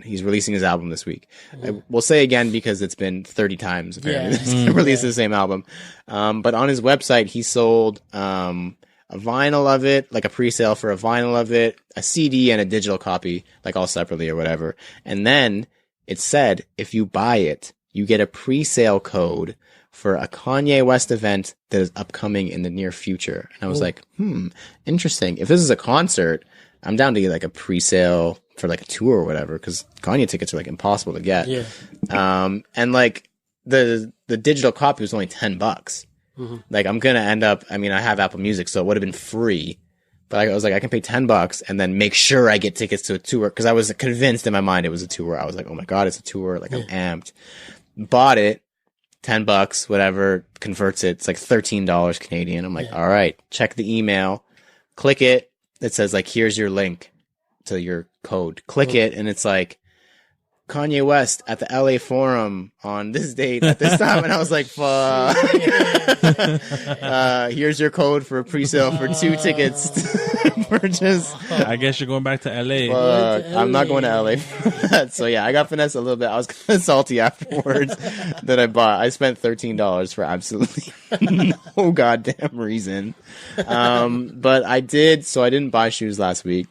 he's releasing his album this week. I will say again because it's been 30 times apparently he's released the same album. But on his website he sold a vinyl of it, like a pre-sale for a vinyl of it, a CD and a digital copy, like all separately or whatever. And then it said if you buy it, you get a pre-sale code for a Kanye West event that is upcoming in the near future. And I was like, interesting. If this is a concert, I'm down to get like a pre-sale for like a tour or whatever, because Kanye tickets are like impossible to get. Yeah. And like the digital copy was only $10. Like I'm gonna end up. I mean, I have Apple Music, so it would have been free. But I was like, I can pay $10 and then make sure I get tickets to a tour, because I was convinced in my mind it was a tour. I was like, oh my god, it's a tour. Like I'm amped. Bought it, $10, whatever. Converts it. It's like $13 Canadian. I'm like, all right. Check the email. Click it. It says like, here's your link to your code. Click it, and it's like, Kanye West at the LA Forum on this date at this time. And I was like, fuck. Here's your code for a pre-sale for 2 tickets to purchase. I guess you're going back to LA. Fuck. I'm not going to LA for that. So yeah, I got finessed a little bit. I was kind of salty afterwards that I spent $13 for absolutely no goddamn reason. But I didn't buy shoes last week.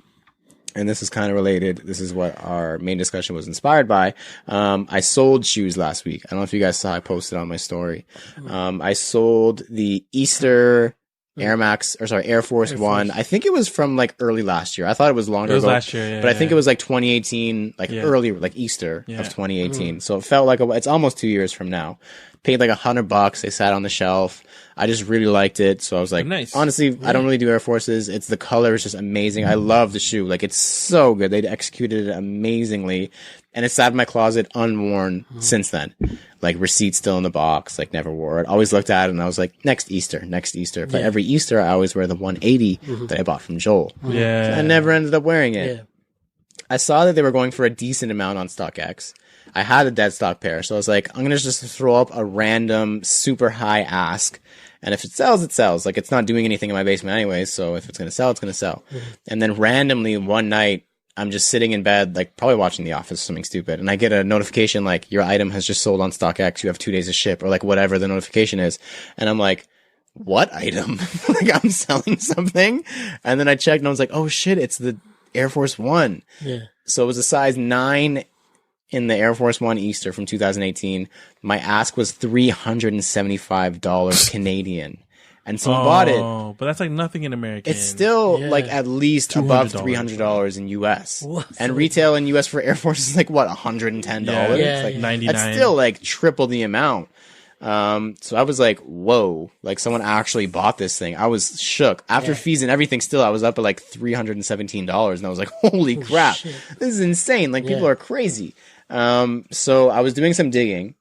And this is kind of related. This is what our main discussion was inspired by. I sold shoes last week. I don't know if you guys saw, I posted on my story. I sold the Easter Air Force One. I think it was from like early last year. I thought it was longer ago. Last year, but I think it was like 2018, like early, like Easter of 2018. So it felt like it's almost 2 years from now. Paid like $100. They sat on the shelf. I just really liked it. So I was like, nice. Honestly, I don't really do Air Forces. It's the color is just amazing. I love the shoe. Like it's so good. They executed it amazingly. And it's sat in my closet unworn since then. Like receipt still in the box, like never wore it. Always looked at it and I was like, next Easter. But every Easter I always wear the 180 that I bought from Joel. Yeah. So I never ended up wearing it. Yeah. I saw that they were going for a decent amount on StockX. I had a dead stock pair, so I was like, I'm going to just throw up a random super high ask. And if it sells, it sells. Like, it's not doing anything in my basement anyway, so if it's going to sell, it's going to sell. And then randomly one night, I'm just sitting in bed, like probably watching The Office or something stupid, and I get a notification like, your item has just sold on StockX, you have 2 days to ship, or like whatever the notification is. And I'm like, what item? Like, I'm selling something? And then I checked and I was like, oh shit, it's the Air Force One. Yeah. So it was a size 9 in the Air Force One Easter from 2018. My ask was $375 Canadian. And someone bought it. Oh, but that's like nothing in American. It's still like at least above $300 in US. And retail in US for Air Force is like what, $110? Yeah, it's like 99. That's still like triple the amount. So I was like, whoa, like someone actually bought this thing. I was shook. After fees and everything, still I was up at like $317, and I was like, holy crap, this is insane. Like people are crazy. So I was doing some digging,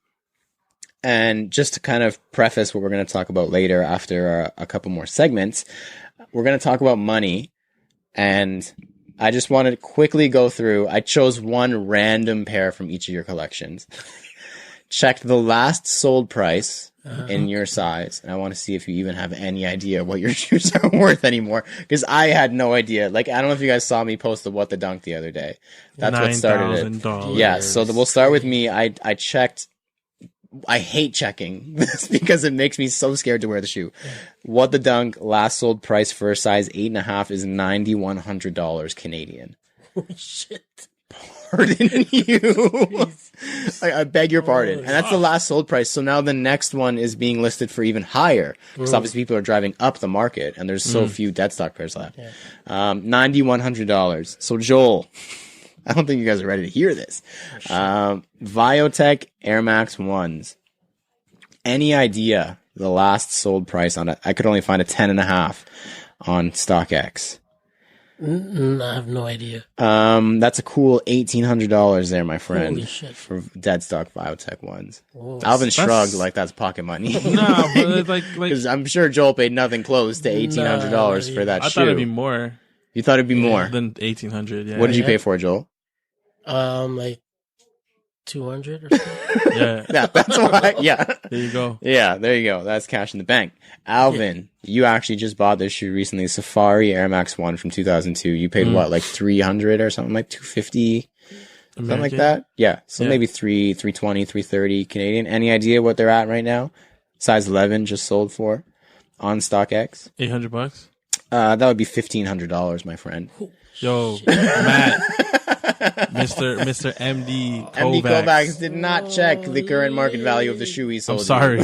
and just to kind of preface what we're going to talk about later after a couple more segments, we're going to talk about money. And I just wanted to quickly go through. I chose one random pair from each of your collections. Checked the last sold price in your size, and I want to see if you even have any idea what your shoes are worth anymore, because I had no idea. Like, I don't know if you guys saw me post the What the Dunk the other day. That's what started it. Yeah, so we'll start with me. I checked. I hate checking this because it makes me so scared to wear the shoe. What the Dunk last sold price for a size 8.5 is $9,100 Canadian. Holy shit. Pardon you. I beg your pardon. And that's the last sold price. So now the next one is being listed for even higher, because obviously people are driving up the market and there's so few dead stock pairs left. $9,100. So Joel, I don't think you guys are ready to hear this. Viotech Air Max 1s. Any idea the last sold price on it? I could only find a 10.5 on StockX. I have no idea. That's a cool $1,800 there, my friend. Holy shit. For dead stock Biotech ones. Whoa. Alvin shrugged like that's pocket money. No, but it's like Because I'm sure Joel paid nothing close to $1,800 for that I shoe. thought it'd be more. You thought it'd be more than 1,800. Yeah. What did you pay for it, Joel? Like 200 or something. Yeah. Yeah, that's why. Yeah. There you go. Yeah, there you go. That's cash in the bank. Alvin, you actually just bought this shoe recently, Safari Air Max 1 from 2002. You paid what, like 300 or something, like 250, something like that? Yeah. So maybe 320, 330 Canadian. Any idea what they're at right now? Size 11 just sold for on StockX. $800. That would be $1,500, my friend. Yo, Matt. Mr. MD Kovacs. MD Kovacs did not check the current market value of the shoe he sold. I'm sorry.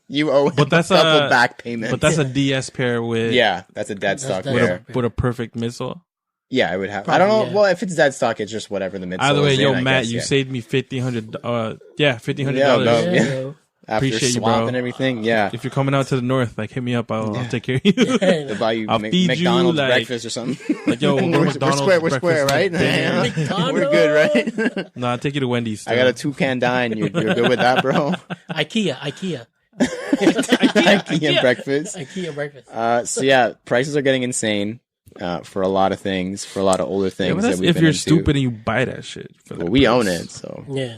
You owe him But that's a couple a back payments. But that's a DS pair with that's a dead stock That's pair. with a perfect missile. Yeah, I would have. Probably, I don't know. yeah. Well, if it's dead stock, it's just whatever the midsole Either way, is yo, in, I Matt, guess, you yeah. saved me $1,500. $1,500. Yeah, no, dollars. yeah. bro. After Appreciate you, swap bro. and everything, yeah. If you're coming out to the north, like hit me up. I'll take care of you. They'll buy you I'll feed you, McDonald's like- breakfast or something. Like, yo, we'll go to we're McDonald's square, breakfast, right? like, dinner. McDonald's. We're good, right? No, I'll take you to Wendy's. I got a toucan dine. You're good with that, bro? IKEA. IKEA breakfast. IKEA breakfast. So yeah, prices are getting insane for a lot of things, for a lot of older things. Yeah, but that's that we've if been you're into. stupid and you buy that shit. For Well, that we price. own it, so Yeah.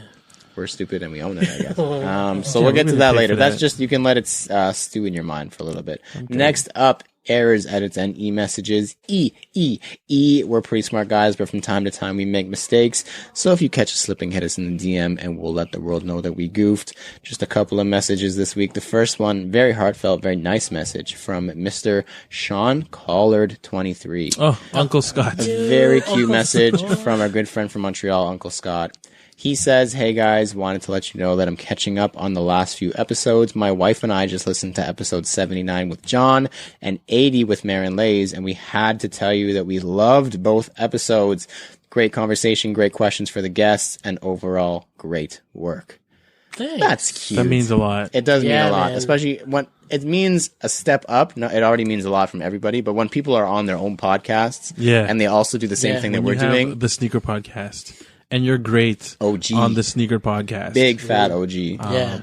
we're stupid and we own it, I guess. So Yeah, we'll we're get to gonna that pay later. for That's that. just, you can let it stew in your mind for a little bit. Next up, errors, edits, and e-messages. We're pretty smart guys, but from time to time we make mistakes. So if you catch us slipping, hit us in the DM and we'll let the world know that we goofed. Just a couple of messages this week. The first one, very heartfelt, very nice message from Mr. Sean Collard 23. Oh, Uncle Scott. Very cute message from our good friend from Montreal, Uncle Scott. He says, hey guys, wanted to let you know that I'm catching up on the last few episodes. My wife and I just listened to episode 79 with John and 80 with Marin Lays, and we had to tell you that we loved both episodes. Great conversation, great questions for the guests, and overall great work. Thanks. That's cute. That means a lot. It does mean Yeah, a lot, man. especially when it means a step up. No, it already means a lot from everybody, but when people are on their own podcasts, Yeah. and they also do the same Yeah. thing that When we're you have doing, the sneaker podcast, and you're great OG. on the sneaker podcast. big fat OG, Yeah.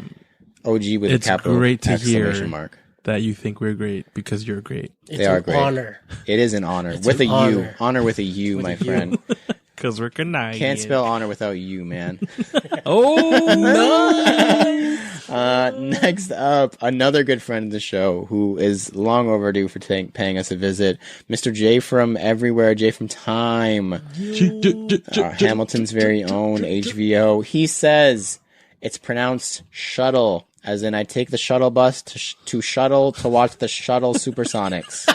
OG with a It's capital great to exclamation hear. mark. That you think we're great because you're great. It's They are an great. honor. It is an honor It's with an a U, honor. honor with a U, my a U. friend. Because we're Canadian. Can't spell honor without you, man. Oh no! Next up, another good friend of the show who is long overdue for paying us a visit, Mr. J from Everywhere, J from Time, Hamilton's very own HVO. He says it's pronounced shuttle, as in I take the shuttle bus to shuttle to watch the shuttle Supersonics.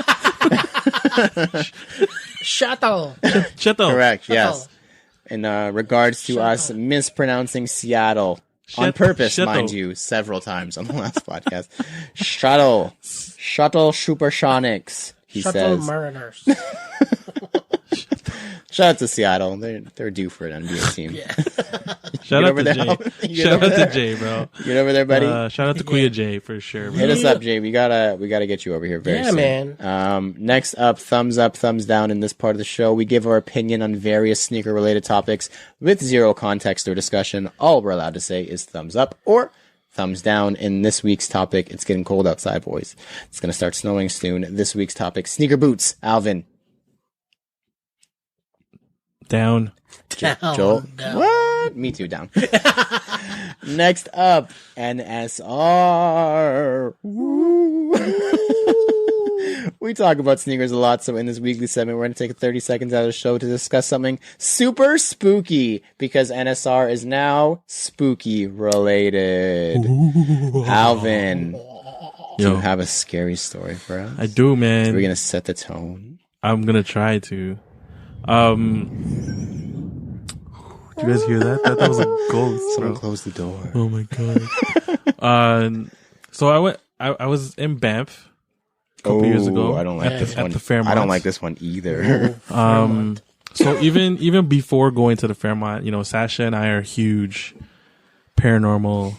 Shuttle. Shuttle. Correct, yes. Shuttle. In regards to us mispronouncing Seattle. On purpose, Shuttle. mind you, several times on the last podcast. Shuttle Supersonics, he Shuttle says. Mariners. Shout out to Seattle. They're due for an NBA team. Shout out over to there, Al? Jay. You Shout over out there? to Jay, bro. Get over there, buddy. Shout out to Kuya Jay for sure. Bro. Hit us up, Jay. We gotta get you over here very Yeah, soon. man. Next up, thumbs up, thumbs down. In this part of the show, we give our opinion on various sneaker-related topics with zero context or discussion. All we're allowed to say is thumbs up or thumbs down. In this week's topic, it's getting cold outside, boys. It's gonna start snowing soon. This week's topic: sneaker boots. Alvin, Down. Down, Joel. down. What? Me too. Down. Next up, NSR. Woo. We talk about sneakers a lot, so in this weekly segment, we're going to take 30 seconds out of the show to discuss something super spooky, because NSR is now spooky related. Alvin, do you Yo, have a scary story for us? I do, man. We're going to set the tone. I'm gonna try to. Did you guys hear that? That was a ghost, Someone bro. close the door. Oh my god. So I was in Banff a couple years ago. I don't like Yeah, this at one. the Fairmont. I don't like this one either. So even before going to the Fairmont, you know, Sasha and I are huge paranormal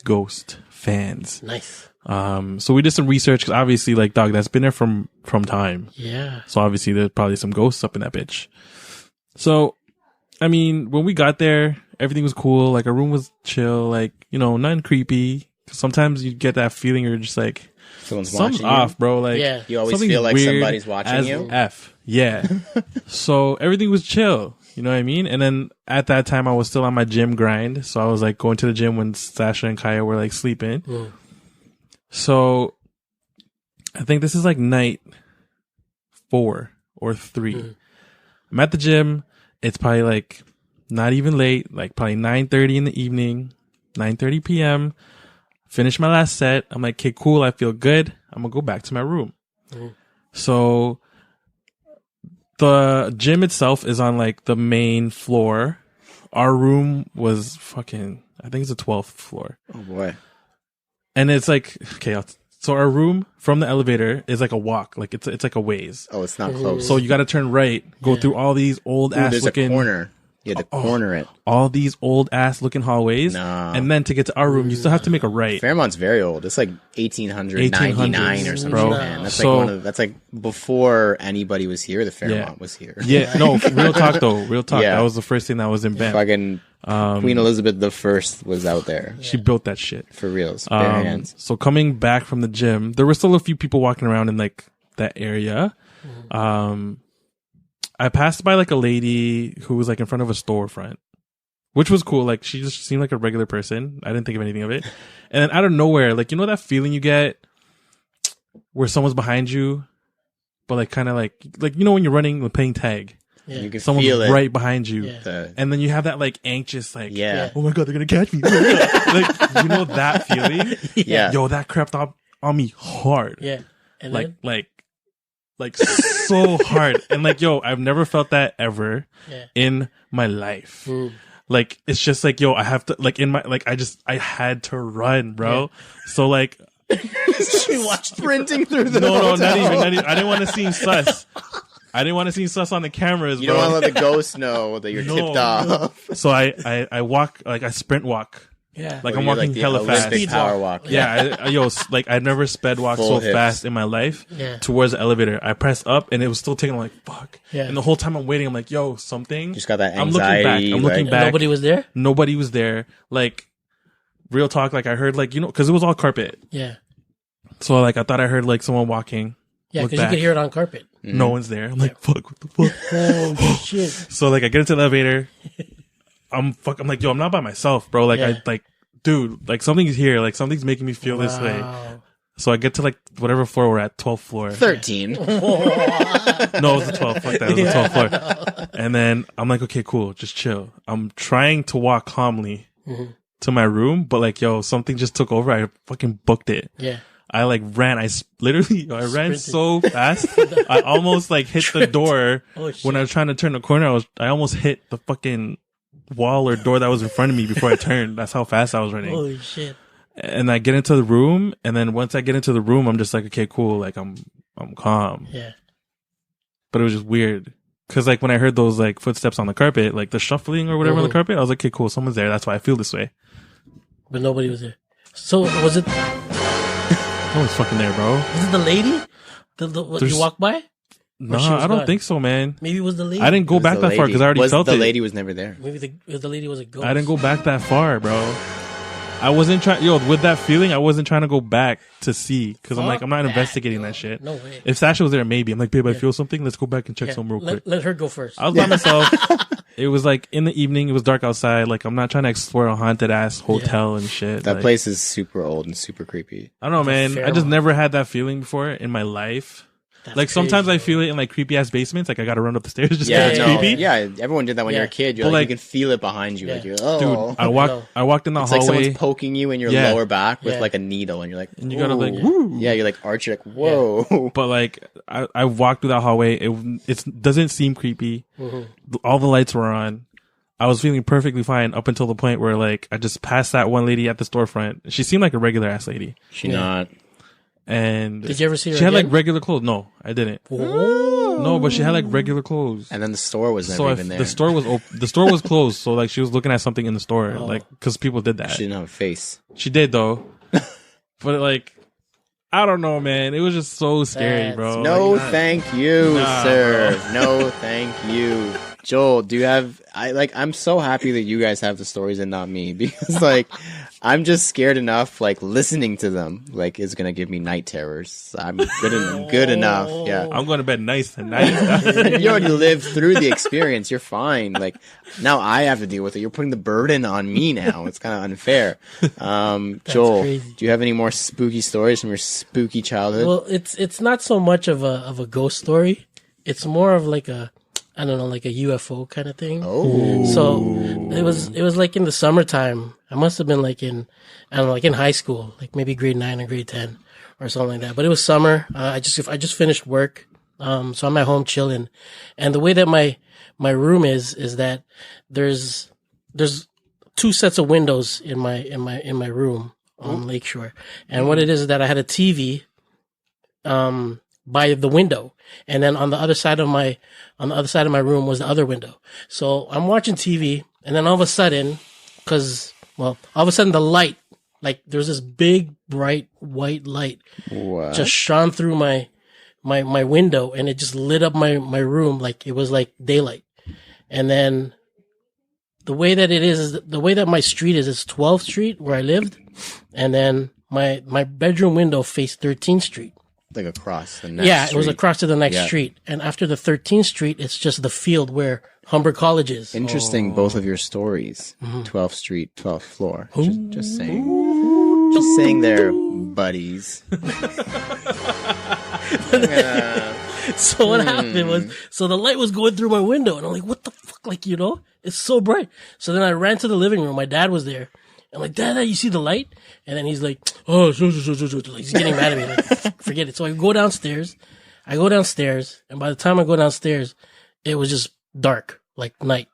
ghost fans. Nice. So we did some research because obviously, like, dog, that's been there from time. Yeah. So obviously there's probably some ghosts up in that bitch. So, I mean, when we got there, everything was cool. Like, our room was chill. Like, you know, nothing creepy. Sometimes you get that feeling you're just like, Someone's something's watching off, bro. Like, Yeah. You always something's feel like weird somebody's watching as you? F. Yeah. So everything was chill. You know what I mean? And then at that time, I was still on my gym grind. So I was like going to the gym when Sasha and Kaya were like sleeping. Mm. So I think this is like night 4 or 3. Mm. I'm at the gym. It's probably like not even late, like probably 9:30 in the evening, 9:30 p.m. Finish my last set. I'm like, okay, cool. I feel good. I'm going to go back to my room. Mm. So the gym itself is on like the main floor. Our room was fucking, I think it's the 12th floor. Oh boy. And it's like, okay, so our room from the elevator is like a walk, like it's like a ways. Oh, it's not close. So you got to turn right, go through all these old ass There's looking a corner. You had to corner it. all these old ass looking hallways, No. and then to get to our room, you still have to make a right. Fairmont's very old. It's like 1899 or something. Bro. Man, that's So- like that's like before anybody was here. The Fairmont was here. Yeah, no, real talk though, real talk. Yeah. That was the first thing that was in Banff. Fucking Queen Elizabeth the First was out there She built that shit. for reals. Bare hands. So coming back from the gym, there were still a few people walking around in like that area. I passed by like a lady who was like in front of a storefront, which was cool. Like she just seemed like a regular person. I didn't think of anything of it. And then out of nowhere, like, you know that feeling you get where someone's behind you, but like kind of like, you know, when you're running and playing tag, Yeah. You can someone's feel it. right behind you. Yeah. And then you have that like anxious, like, Yeah. oh my God, they're going to catch me. Like, you know that feeling? Yeah. Yo, that crept up on me hard. Yeah. And Like, then, like so hard. And like, yo, I've never felt that ever yeah. in my life. Mm. Like, it's just like, yo, I have to, like, in my, like, I had to run, bro. So like, Sprinting through the no, hotel. not even. I didn't want to seem sus. I didn't want to seem sus on the cameras, You bro. don't want to let the ghost know that you're No. tipped off. So I walk, like, I sprint walk. Yeah. Like, Or I'm you're walking the hella Olympic fast. Speed power walk. walk. Yeah, like, I've never sped walked Full so hips. fast in my life Yeah. towards the elevator. I pressed up and it was still taking, I'm like, fuck. Yeah. And the whole time I'm waiting, I'm like, yo, something. Just got that I'm looking back. anxiety. I'm looking like- back. Nobody was there? Nobody was there. Like, real talk, like, I heard, like, you know, because it was all carpet. Yeah. So, like, I thought I heard, like, someone walking. Yeah, Look because you back. could hear it on carpet. No one's there. I'm like, fuck, what the fuck? Oh, shit. So, like, I get into the elevator. I'm like, yo, I'm not by myself, bro. Like, Yeah. Dude, like, something's here. Like, something's making me feel this way. Wow. So I get to, like, whatever floor we're at, 12th floor. 13. No, it was the 12th. Fuck that. It was the 12th floor. And then I'm like, okay, cool. Just chill. I'm trying to walk calmly to my room, but like, yo, something just took over. I fucking booked it. Yeah. I like ran. I ran so fast. I almost like hit the door Oh, shit. when I was trying to turn the corner. I almost hit the fucking wall or door that was in front of me before I turned. That's how fast I was running. Holy shit. And I get into the room, and then once I get into the room, I'm just like, okay, cool. Like I'm calm. Yeah. But it was just weird. Cause like when I heard those like footsteps on the carpet, like the shuffling or whatever on the carpet, I was like, okay, cool. Someone's there. That's why I feel this way. But nobody was there. So was it No one's fucking there, bro. was it the lady? What, There's- you walked by? No, she was I don't gone? think so, man. Maybe it was the lady. I didn't go back that far because I already felt the it. lady was never there. Maybe the lady was a ghost. I didn't go back that far, bro. I wasn't trying, with that feeling, I wasn't trying to go back to see. Cause I'm like, I'm not Fuck investigating that, that shit. No way. If Sasha was there, maybe. I'm like, babe, I feel something. Let's go back and check Yeah, some real quick. let her go first. I was by myself. It was like in the evening. It was dark outside. Like, I'm not trying to explore a haunted ass hotel and shit. That Like, place is super old and super creepy. I don't know, man. I just Fairmont. never had that feeling before in my life. That's Like sometimes crazy, I feel it in like creepy ass basements. Like I got to run up the stairs just Yeah, because no, it's creepy. yeah. Everyone did that when Yeah. you're a kid. You're But, like, like- you can feel it behind you. Like Yeah. you're, oh, Dude, I No. walked in the it's like hallway. someone's poking you in your Yeah. lower back with Yeah. like a needle, and you're like, And you gotta, like, ooh. woo. Yeah, you're like arch. You're like, whoa. But like I walked through that hallway. It doesn't seem creepy. All the lights were on. I was feeling perfectly fine up until the point where like I just passed that one lady at the storefront. She seemed like a regular ass lady, She not. and Did you ever see her She had like again? regular clothes. No, I didn't. No, but she had like regular clothes. And then the store was never So even there. the store was the store was closed. So like she was looking at something in the store, Oh. like because people did that. She didn't have a face. She did though, but like I don't know, man. It was just so scary, That's- bro. No, Like, thank you, Nah, sir. No, thank you. Joel, do you have I'm so happy that you guys have the stories and not me, because like I'm just scared enough, like listening to them like is gonna give me night terrors. I'm good enough. Yeah. I'm going to bed nice tonight. You already lived through the experience. You're fine. Like now I have to deal with it. You're putting the burden on me now. It's kind of unfair. Joel, crazy. do you have any more spooky stories from your spooky childhood? Well, it's not so much of a ghost story. It's more of like a, I don't know, like a UFO kind of thing. Oh. So it was like in the summertime. I must have been like in, I don't know, like in high school, like maybe grade 9 or grade 10 or something like that. But it was summer. I just finished work. So I'm at home chilling. And the way that my room is that there's two sets of windows in my room on Lakeshore. And what it is that I had a TV by the window, and then on the other side of my room was the other window. So I'm watching TV, and then all of a sudden, the light, like there's this big bright white light just shone through my window, and it just lit up my room like it was like daylight. And then the way that the way that my street is, it's 12th Street where I lived, and then my bedroom window faced 13th Street. Like across the next Yeah, street. it was across to the next street. And after the 13th Street, it's just the field where Humber College is. Interesting, both of your stories. 12th Street, 12th floor. Just saying. Just saying there, buddies. So what happened was, so the light was going through my window, and I'm like, what the fuck? Like, it's so bright. So then I ran to the living room. My dad was there. I'm like, Dad, you see the light? And then he's like, oh, like, he's getting mad at me. Like, forget it. So I go downstairs. And by the time I go downstairs, it was just dark, like night.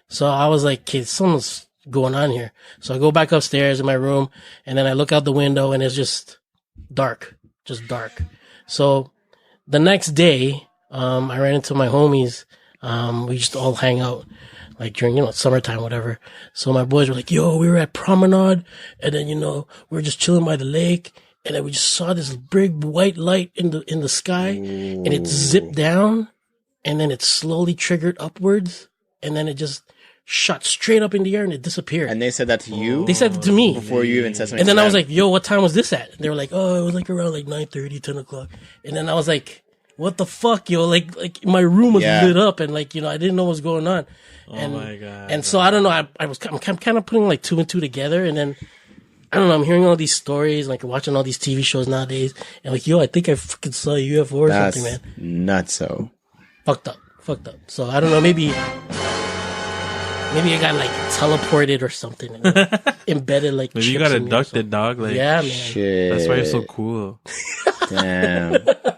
So I was like, okay, something's going on here. So I go back upstairs in my room, and then I look out the window, and it's just dark. So the next day, I ran into my homies. We used to all hang out, like during, summertime, whatever. So my boys were like, yo, we were at Promenade, and then, we were just chilling by the lake, and then we just saw this big white light in the sky, and it zipped down, and then it slowly triggered upwards, and then it just shot straight up in the air, and it disappeared. And they said that to you? They said it to me. Before you even said something. And then I was like, yo, what time was this at? And they were like, oh, it was like around like 9:30, 10 o'clock. And then I was like, what the fuck, yo? Like my room was lit up, and like, I didn't know what was going on. And, oh my God. And so I don't know. I'm kind of putting like two and two together, and then I don't know. I'm hearing all these stories, like watching all these TV shows nowadays, and like, yo, I think I fucking saw a UFO or something, man. Nutso. Fucked up. So I don't know. Maybe I got like teleported or something, and, like, embedded like. Maybe you got abducted, dog. Like, yeah, man. Shit. That's why you're so cool. Damn.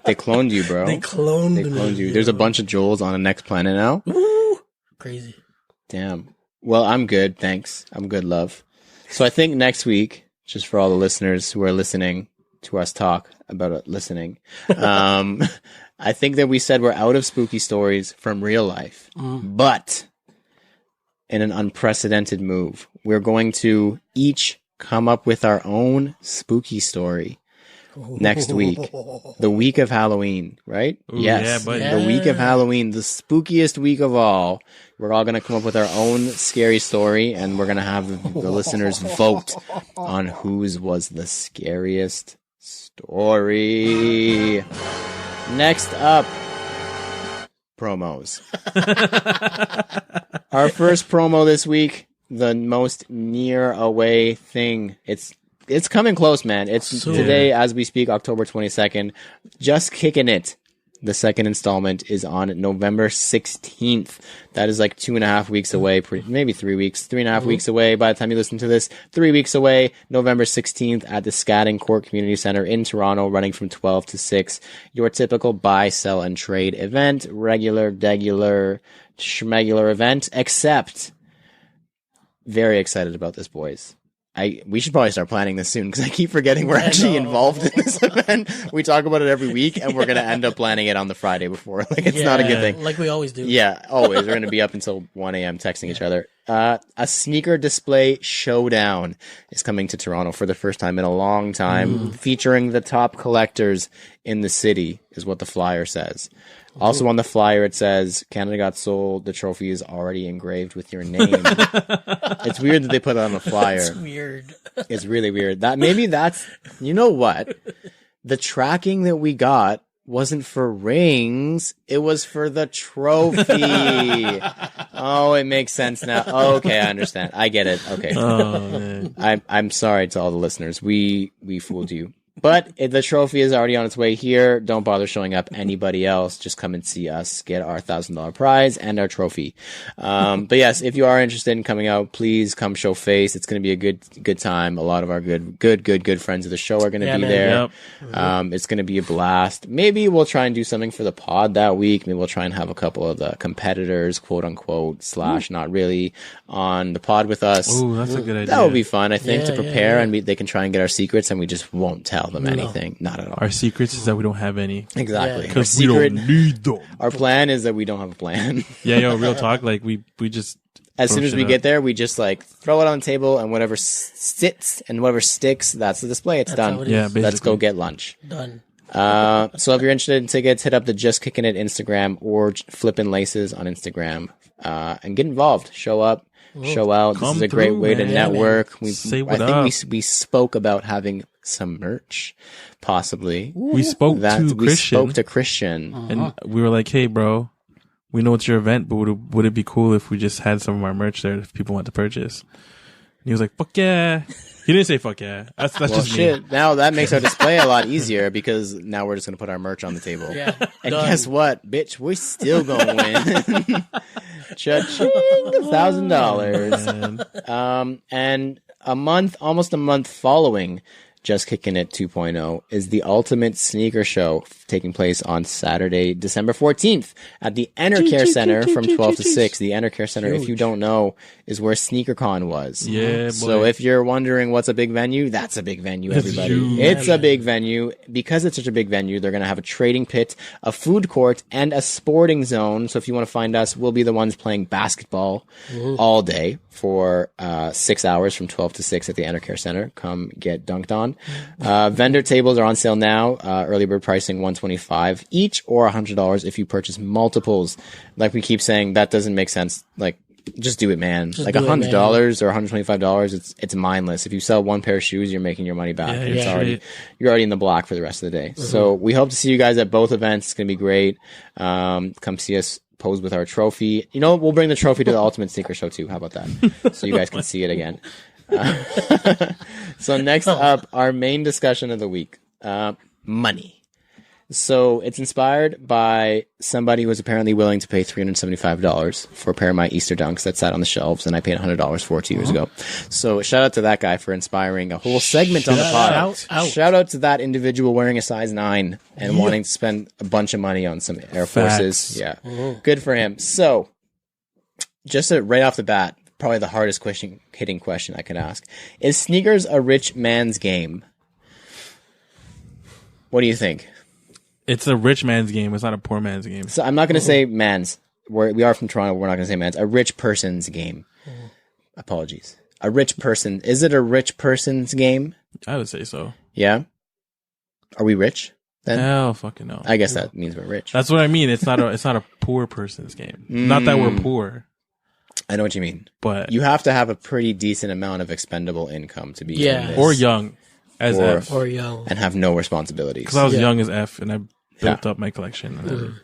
They cloned you, bro. They cloned you. There's a bunch of Joels on the next planet now. Ooh, crazy. Damn. Well, I'm good. Thanks. I'm good, love. So I think next week, just for all the listeners who are listening to us talk about listening, I think that we said we're out of spooky stories from real life, but in an unprecedented move, we're going to each come up with our own spooky story next week, the week of Halloween, right? Ooh, yes, yeah, buddy. the week of Halloween, the spookiest week of all. We're all going to come up with our own scary story, and we're going to have the listeners vote on whose was the scariest story. Next up, promos. Our first promo this week, the most near away thing. It's coming close, man. It's soon. Today, as we speak, October 22nd. Just kicking it. The second installment is on November 16th. That is like 2.5 weeks away, maybe 3 weeks, 3.5 weeks away by the time you listen to this. 3 weeks away, November 16th at the Scatting Court Community Center in Toronto, running from 12 to 6. Your typical buy, sell, and trade event. Regular, degular, schmegular event, except very excited about this, boys. We should probably start planning this soon because I keep forgetting we're actually involved in this event. We talk about it every week, and we're going to end up planning it on the Friday before. Like, it's not a good thing. Like we always do. Yeah, always. We're going to be up until 1 a.m. texting each other. A sneaker display showdown is coming to Toronto for the first time in a long time, featuring the top collectors in the city, is what the flyer says. Also on the flyer, it says, Canada Got Sold, the trophy is already engraved with your name. It's weird that they put it on the flyer. It's weird. It's really weird. Maybe that's, you know what? The tracking that we got wasn't for rings. It was for the trophy. Oh, it makes sense now. Okay, I understand. I get it. Okay. Oh, man. I'm sorry to all the listeners. We fooled you. But the trophy is already on its way here. Don't bother showing up anybody else. Just come and see us get our $1,000 prize and our trophy. But yes, if you are interested in coming out, please come show face. It's going to be a good time. A lot of our good friends of the show are going to be there. Yep. It's going to be a blast. Maybe we'll try and do something for the pod that week. Maybe we'll try and have a couple of the competitors, quote unquote, / not really, on the pod with us. Oh, that's a good idea. That would be fun, I think, to prepare, and they can try and get our secrets, and we just won't tell them anything. Not at all. Our secrets is that we don't have any. Exactly. Because we don't need them. Our plan is that we don't have a plan. Real talk. Like we just as soon as we get there, we just like throw it on the table, and whatever sits and whatever sticks, that's the display. It's done. Basically. Let's go get lunch. Done. So if you're interested in tickets, hit up the Just Kicking It Instagram or Flippin' Laces on Instagram, and get involved. Show up. Show out. This is a great way to network. I think we spoke about having some merch, possibly. We spoke to Christian, and we were like, "Hey, bro, we know it's your event, but would it be cool if we just had some of our merch there if people want to purchase?" And he was like, "Fuck yeah!" He didn't say "fuck yeah." That's just shit. Me. Now that makes our display a lot easier because now we're just gonna put our merch on the table. Yeah, and guess what, bitch? We're still gonna win. Cha-ching, $1,000. And almost a month following Just Kicking It 2.0 is the Ultimate Sneaker Show taking place on Saturday, December 14th at the Enercare Center from 12 to 6. The Enercare Center, if you don't know, is where SneakerCon was. Yeah, boy. So if you're wondering what's a big venue, that's a big venue, everybody. It's a big venue. Because it's such a big venue, they're going to have a trading pit, a food court, and a sporting zone. So if you want to find us, we'll be the ones playing basketball all day for 6 hours from 12 to 6 at the Enercare Center. Come get dunked on. Vendor tables are on sale now. Early bird pricing $125 each or $100 if you purchase multiples. Like we keep saying, that doesn't make sense. Like, just do it, man. Like $100 or $125, it's mindless. If you sell one pair of shoes, you're making your money back. You're already in the black for the rest of the day. So we hope to see you guys at both events. It's gonna be great. Come see us pose with our trophy. You know, we'll bring the trophy to the Ultimate Sneaker Show too. How about that? So you guys can see it again. So next up, our main discussion of the week, money. So it's inspired by somebody who was apparently willing to pay $375 for a pair of my Easter Dunks that sat on the shelves, and I paid $100 for it 2 years ago. So shout out to that guy for inspiring a whole segment on the pod. Shout out to that individual wearing a size 9 and wanting to spend a bunch of money on some Air Forces. Yeah, good for him. So just right off the bat, probably the hardest hitting question I could ask. Is sneakers a rich man's game? What do you think? It's a rich man's game. It's not a poor man's game. So I'm not going to say man's. We are from Toronto. We're not going to say man's. A rich person's game. Apologies. A rich person. Is it a rich person's game? I would say so. Yeah? Are we rich then? Hell fucking no. I guess that means we're rich. That's what I mean. It's not a poor person's game. Not that we're poor. I know what you mean. But you have to have a pretty decent amount of expendable income to be in this. Or young as F. Or young. And have no responsibilities. Because I was young as F and I built up my collection. And then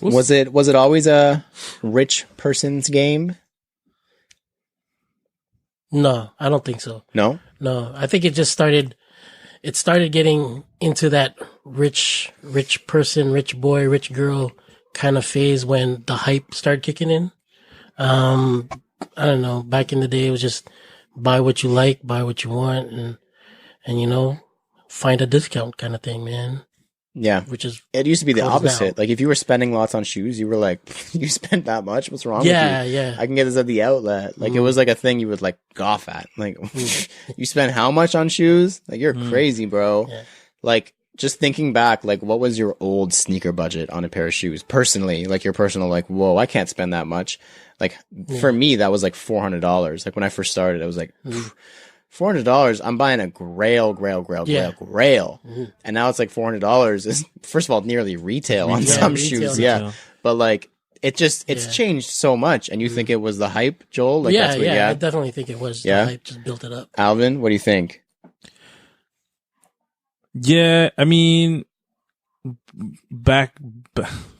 was it always a rich person's game? No, I don't think so. No? No, I think it just started getting into that rich person, rich boy, rich girl kind of phase when the hype started kicking in. I don't know. Back in the day, it was just buy what you like, buy what you want, and you know, find a discount kind of thing, man. Yeah, it used to be the opposite. Like if you were spending lots on shoes, you were like, "You spent that much? What's wrong with you?" Yeah. I can get this at the outlet. Like it was like a thing you would like scoff at. Like you spend how much on shoes? Like you're crazy, bro. Yeah. Like just thinking back, like what was your old sneaker budget on a pair of shoes? Personally, like your personal, like, whoa, I can't spend that much. Like for me, that was like $400. Like when I first started, I was like, $400. I'm buying a grail. And now it's like $400 is first of all nearly retail on some shoes. Yeah. But like it's changed so much. And you think it was the hype, Joel? Like that's what I definitely think it was. The hype just built it up. Alvin, what do you think? Yeah, I mean,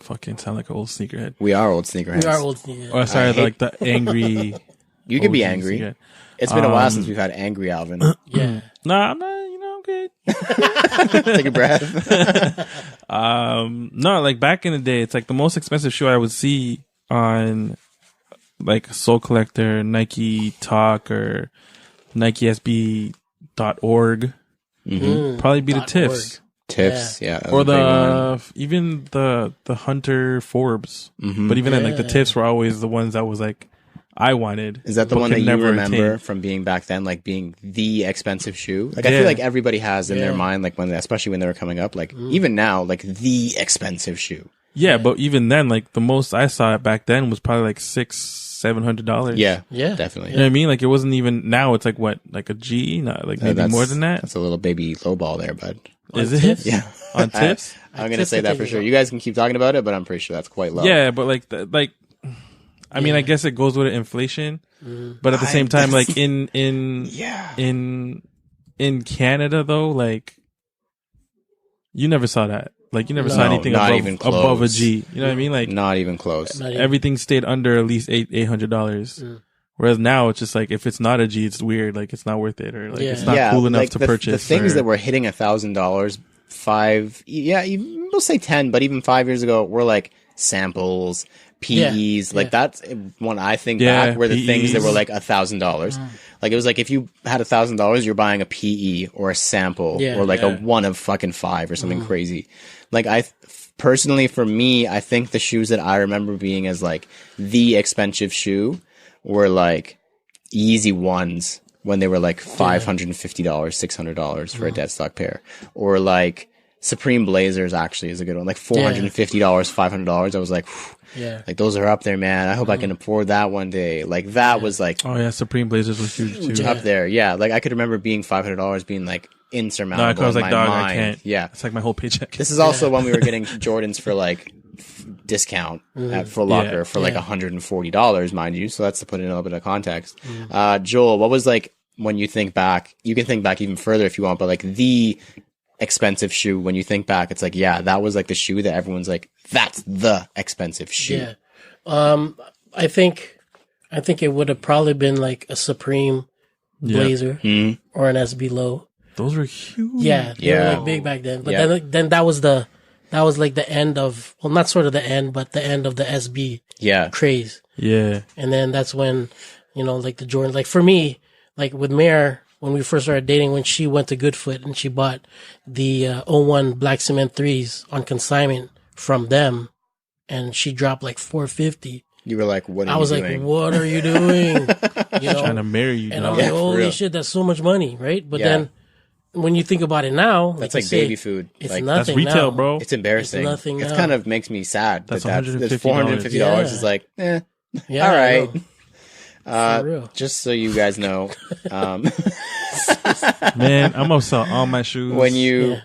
fucking sound like an old sneakerhead. We are old sneakerheads. Oh, sorry, like the angry. You can be angry. Sneakerhead. It's been a while since we've had angry Alvin. Yeah. Nah, I'm not. You know, I'm good. Take a breath. No, like back in the day, it's like the most expensive shoe I would see on like Soul Collector, Nike Talk, or NikeSB.org. Probably be the Tiffs. Tiffs, yeah. Or even the Hunter Forbes. But even then, like the Tiffs were always the ones that was like I wanted. Is that the one that you remember from being back then, like being the expensive shoe? Like I feel like everybody has in their mind, like especially when they were coming up, like even now, like the expensive shoe. Yeah, but even then, like the most I saw it back then was probably like $600-700. Yeah, definitely. You know what I mean? Like it wasn't even now. It's like what, like a G? Not like maybe more than that. That's a little baby lowball there, bud. Is it? Yeah, on Tiffs. I'm gonna say that for sure. You guys can keep talking about it, but I'm pretty sure that's quite low. Yeah, but like. I mean, I guess it goes with inflation, but at the same time, like in Canada though, like you never saw that. Like you never saw anything above a G. You know what I mean? Like not even close. Everything stayed under at least $800. Whereas now it's just like if it's not a G, it's weird. Like it's not worth it, or like it's not cool enough to purchase. The things that were hitting $1,000, we'll say 10, but even 5 years ago, were like samples. PEs, like that's when I think back were the PEs. Things that were like $1,000. Like it was like if you had $1,000, you're buying a PE or a sample or like a 1 of fucking 5 or something crazy. Like personally, for me, I think the shoes that I remember being as like the expensive shoe were like Yeezy ones when they were like $550, $600 for a dead stock pair, or like Supreme Blazers actually is a good one, like $450, $500. I was like, like those are up there, man. I hope I can afford that one day. Like that was like, oh yeah, Supreme Blazers was huge too. Up there, yeah. Like I could remember being $500 being like insurmountable. No, I was like, in my dog, mind. I can't. Yeah, it's like my whole paycheck. This is also when we were getting Jordans for like discount at Foot Locker for like $140, mind you. So that's to put in a little bit of context. Joel, what was like when you think back? You can think back even further if you want, but like the expensive shoe, when you think back, it's like, yeah, that was like the shoe that everyone's like, that's the expensive shoe. I think it would have probably been like a Supreme Blazer or an SB Low. Those were huge. Yeah, they were like big back then. But then that was like the end of, well, not sort of the end, but the end of the SB craze. Yeah. And then that's when, like the Jordans, like for me, like with Mare, when we first started dating, when she went to Goodfoot and she bought the 01 Black Cement 3s on consignment from them, and she dropped like $450. You were like, what are you doing? I was like, what are you doing? Trying to marry you. And I'm like, holy shit, that's so much money, right? But then when you think about it now, that's like baby food. It's like, nothing. That's retail, now. bro. It's embarrassing. It's nothing. It now. kind of makes me sad. That's $450 is like, all right. Just so you guys know, man, I'm gonna sell all my shoes. When you,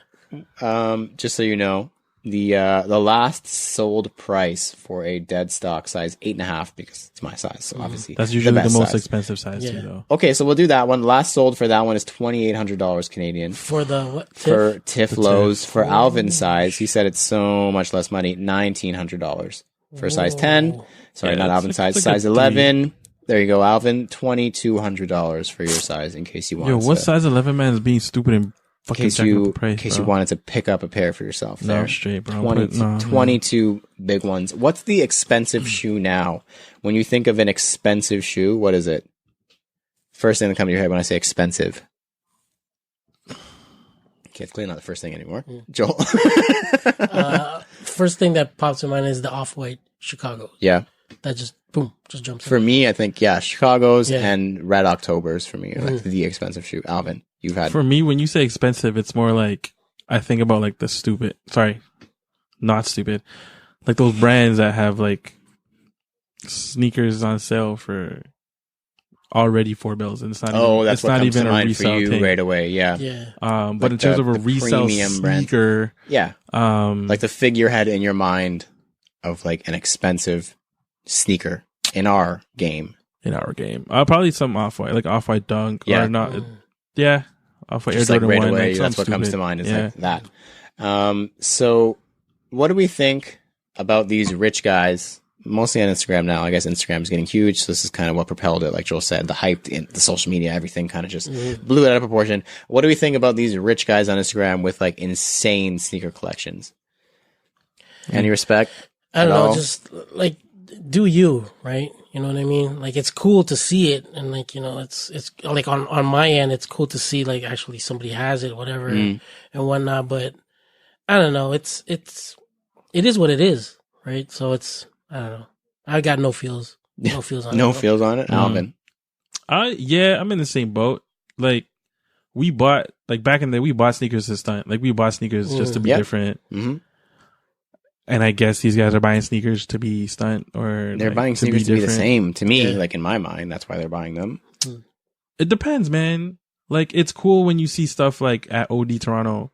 just so you know, the last sold price for a dead stock size 8.5, because it's my size, so obviously that's usually the most size. expensive size too, though. Okay, so we'll do that one. Last sold for that one is $2,800 Canadian for the what? For Tiff lows. For Alvin's size, he said it's so much less money, $1,900 for size 10. Sorry, not Alvin's size. Like size 11. There you go, Alvin. $2,200 for your size, in case you want. Yo, what size 11 man is being stupid and fucking jacking up the price, in case you wanted to pick up a pair for yourself. No, there. straight, bro. 22 big ones. What's the expensive shoe now? When you think of an expensive shoe, what is it? First thing that comes to your head when I say expensive. Okay, it's clearly not the first thing anymore. Joel. First thing that pops in mind is the Off-White Chicago. Yeah. That just, boom, just jumps for me, I think, Chicago's and Red Octobers for me are like the expensive shoe. Alvin, you've had. For me, when you say expensive, it's more like, I think about like the stupid, not stupid, like those brands that have like sneakers on sale for already $4, and it's not. That's it's what not comes even to a mind resale for you thing right away. Yeah. But like in terms of a resale sneaker, brand. Like the figurehead in your mind of like an expensive sneaker in our game. Probably some Off-White, like Off-White Dunk, or not. Off-White Air Jordan right 1. Away, like that's what comes to mind. Is like that. So, what do we think about these rich guys mostly on Instagram now. I guess Instagram is getting huge, so this is kind of what propelled it. Like Joel said, the hype, the social media, everything kind of just blew it out of proportion. What do we think about these rich guys on Instagram with like insane sneaker collections? Any respect? I don't know, just like do you, right? You know what I mean? Like it's cool to see it, and like, you know, it's like on my end, it's cool to see like actually somebody has it, whatever, and whatnot. But I don't know, it is what it is, right? So I don't know. I got no feels on it. No feels on it, Alvin. Yeah, I'm in the same boat. Like we bought, like back in the day, we bought sneakers to stunt. Like we bought sneakers just to be different. Mm-hmm. And I guess these guys are buying sneakers to be stunt, or they're buying sneakers to be the same. To me, like in my mind, that's why they're buying them. It depends, man. Like it's cool when you see stuff like at OD Toronto,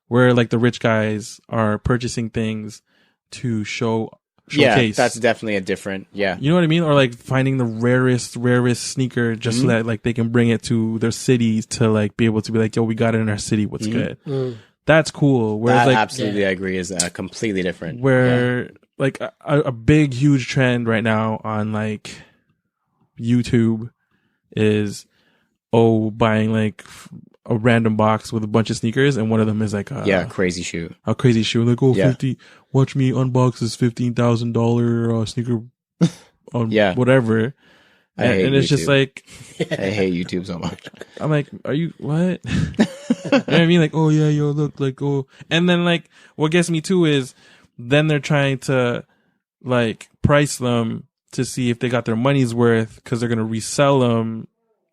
where like the rich guys are purchasing things to showcase. Yeah, that's definitely a different. Yeah, you know what I mean? Or like finding the rarest sneaker just so that like they can bring it to their cities to like be able to be like, yo, we got it in our city. What's good? That's cool. Whereas that like absolutely, I agree, is completely different. Where like a big huge trend right now on like YouTube is buying like a random box with a bunch of sneakers, and one of them is like crazy shoe. A crazy shoe. Like 50. Watch me unbox this $15,000 sneaker on whatever. And it's YouTube. just like I hate YouTube so much. I'm like, are you what? You know what I mean? Like, oh yeah, yo, look, like, oh, and then like what gets me too is then they're trying to like price them to see if they got their money's worth, because they're gonna resell them.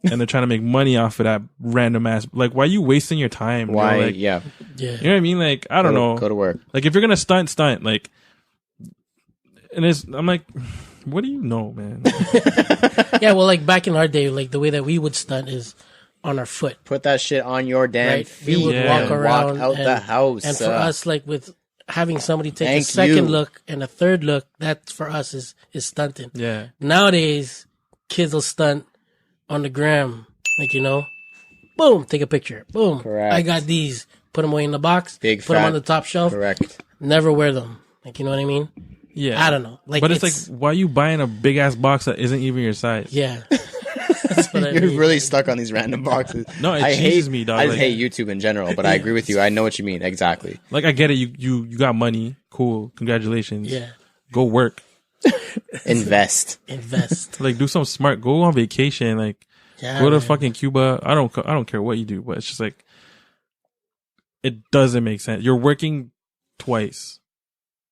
And they're trying to make money off of that random ass. Like, why are you wasting your time? Why? Like, yeah. You know what I mean? Like, I don't know. Go to work. Like, if you're gonna stunt. Like, and I'm like, what do you know, man? Yeah, well, like back in our day, like the way that we would stunt is on our foot. Put that shit on your damn feet. We would walk around, walk out the house. And for us, like with having somebody take a second look and a third look, that for us is stunting. Yeah. Nowadays, kids will stunt on the gram, like, you know, boom, take a picture, boom. Correct. I got these. Put them away in the box. Big put them on the top shelf. Correct. Never wear them. Like, you know what I mean? Yeah. I don't know. Like, but it's like, why are you buying a big ass box that isn't even your size? Yeah. That's what You're really stuck on these random boxes. No, it cheeses me, dog. I just hate YouTube in general, but I agree with you. I know what you mean. Exactly. Like, I get it. You got money. Cool. Congratulations. Yeah. Go work. Invest. Like, do something smart. Go on vacation. Like, go to fucking Cuba. I don't care what you do, but it's just like, it doesn't make sense. You're working twice.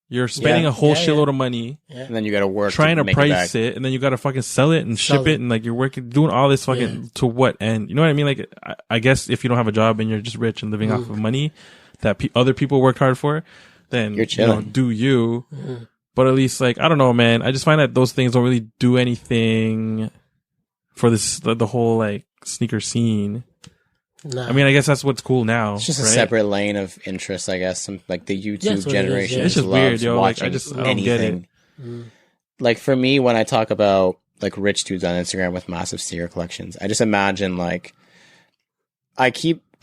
You're spending a whole shitload of money. Yeah. And then you got to work trying to make price it, and then you got to fucking sell it and ship it, and like you're working, doing all this fucking to what end? You know what I mean? Like, I guess if you don't have a job and you're just rich and living off of money that other people worked hard for, then you're chilling. Do you? But at least, like, I don't know, man. I just find that those things don't really do anything for this the whole like sneaker scene. No. I mean, I guess that's what's cool now. It's just a separate lane of interest, I guess. Like the YouTube generation. It's just weird, yo. Like, I don't get it. Like for me, when I talk about like rich dudes on Instagram with massive sneaker collections, I just imagine like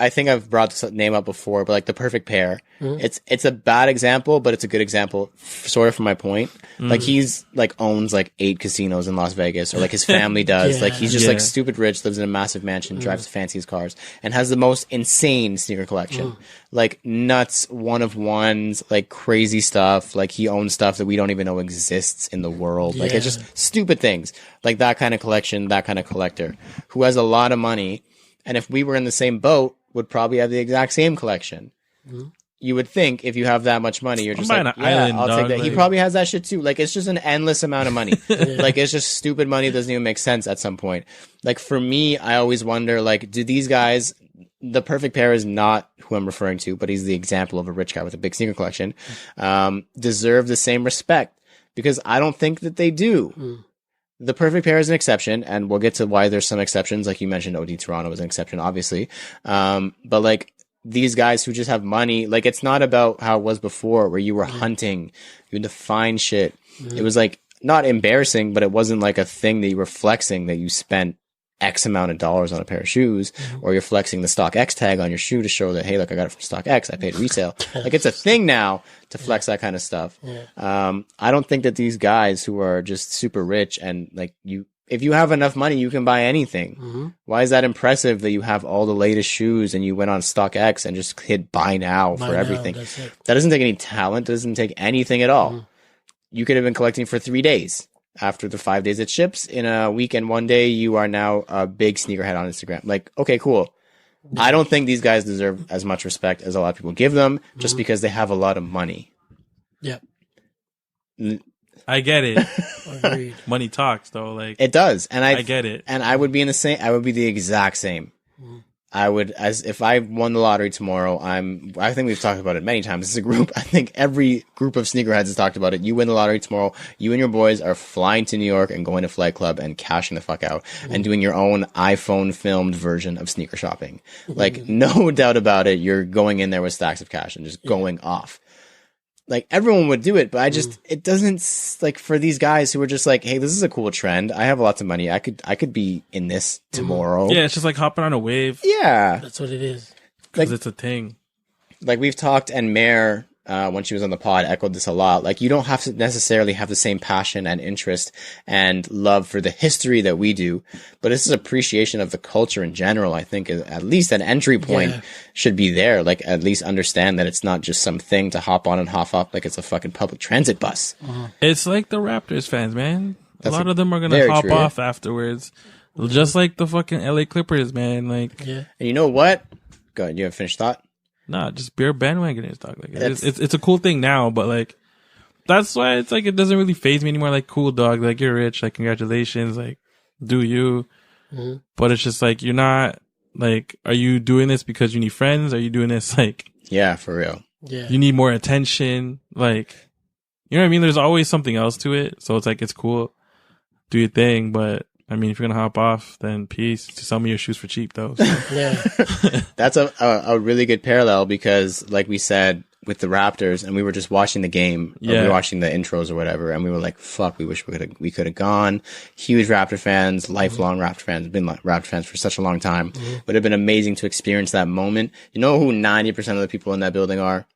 I think I've brought this name up before, but like the perfect pair. It's a bad example, but it's a good example, sort of for my point. Like he's like owns like 8 casinos in Las Vegas, or like his family does. Like he's just like stupid rich, lives in a massive mansion, drives the fanciest cars, and has the most insane sneaker collection. Like nuts, one of ones, like crazy stuff. Like he owns stuff that we don't even know exists in the world. Like it's just stupid things. Like that kind of collection, that kind of collector who has a lot of money. And if we were in the same boat, would probably have the exact same collection. You would think if you have that much money, you're just like, I'll take that. He probably has that shit too. Like, it's just an endless amount of money. Like, it's just stupid money. Doesn't even make sense at some point. Like, for me, I always wonder, like, do these guys, the perfect pair is not who I'm referring to, but he's the example of a rich guy with a big sneaker collection, deserve the same respect? Because I don't think that they do. The perfect pair is an exception, and we'll get to why there's some exceptions. Like you mentioned, OD Toronto was an exception, obviously. But like these guys who just have money, like it's not about how it was before where you were hunting, you had to find shit. It was like not embarrassing, but it wasn't like a thing that you were flexing that you spent X amount of dollars on a pair of shoes, or you're flexing the stock X tag on your shoe to show that, hey, look, I got it from stock X. I paid resale. Like, it's a thing now to flex that kind of stuff. I don't think that these guys who are just super rich and like if you have enough money, you can buy anything. Why is that impressive that you have all the latest shoes and you went on StockX and just hit buy now for everything? That doesn't take any talent. Doesn't take anything at all. You could have been collecting for 3 days. After the 5 days it ships, in a week and 1 day, you are now a big sneakerhead on Instagram. Like, okay, cool. I don't think these guys deserve as much respect as a lot of people give them just because they have a lot of money. Yeah. I get it. Agreed. Money talks, though. Like, it does, and I get it. And I would be I would be the exact same. I would, as if I won the lottery tomorrow. I think we've talked about it many times. As a group, I think every group of sneakerheads has talked about it. You win the lottery tomorrow. You and your boys are flying to New York and going to Flight Club and cashing the fuck out and doing your own iPhone filmed version of sneaker shopping. Like, no doubt about it. You're going in there with stacks of cash and just going off. Like, everyone would do it, but it doesn't, like, for these guys who are just like, hey, this is a cool trend. I have lots of money. I could be in this tomorrow. Yeah, it's just like hopping on a wave. Yeah. That's what it is. Because it's a thing. Like, we've talked, and Mare, when she was on the pod, echoed this a lot. Like, you don't have to necessarily have the same passion and interest and love for the history that we do, but this is appreciation of the culture in general. I think at least an entry point should be there. Like, at least understand that it's not just some thing to hop on and hop up like it's a fucking public transit bus. It's like the Raptors fans, man. A lot of them are gonna hop off afterwards, just like the fucking LA Clippers, man. Like, and you know what? Go ahead. You have a finished thought? Nah, just beer bandwagoners, dog. Like, it's a cool thing now, but like, that's why it's like, it doesn't really faze me anymore. Like, cool, dog. Like, you're rich. Like, congratulations. Like, do you? But it's just like, you're not, like, are you doing this because you need friends? Are you doing this like, yeah, for real. Yeah. You need more attention? Like, you know what I mean? There's always something else to it. So it's like, it's cool. Do your thing. But I mean, if you're going to hop off, then peace. To sell me your shoes for cheap, though. So. Yeah. That's a really good parallel because, like we said, with the Raptors, and we were just watching the game, or we were watching the intros or whatever, and we were like, fuck, we wish we could have gone. Huge Raptor fans, lifelong Raptor fans, been like Raptor fans for such a long time. But it'd been amazing to experience that moment. You know who 90% of the people in that building are?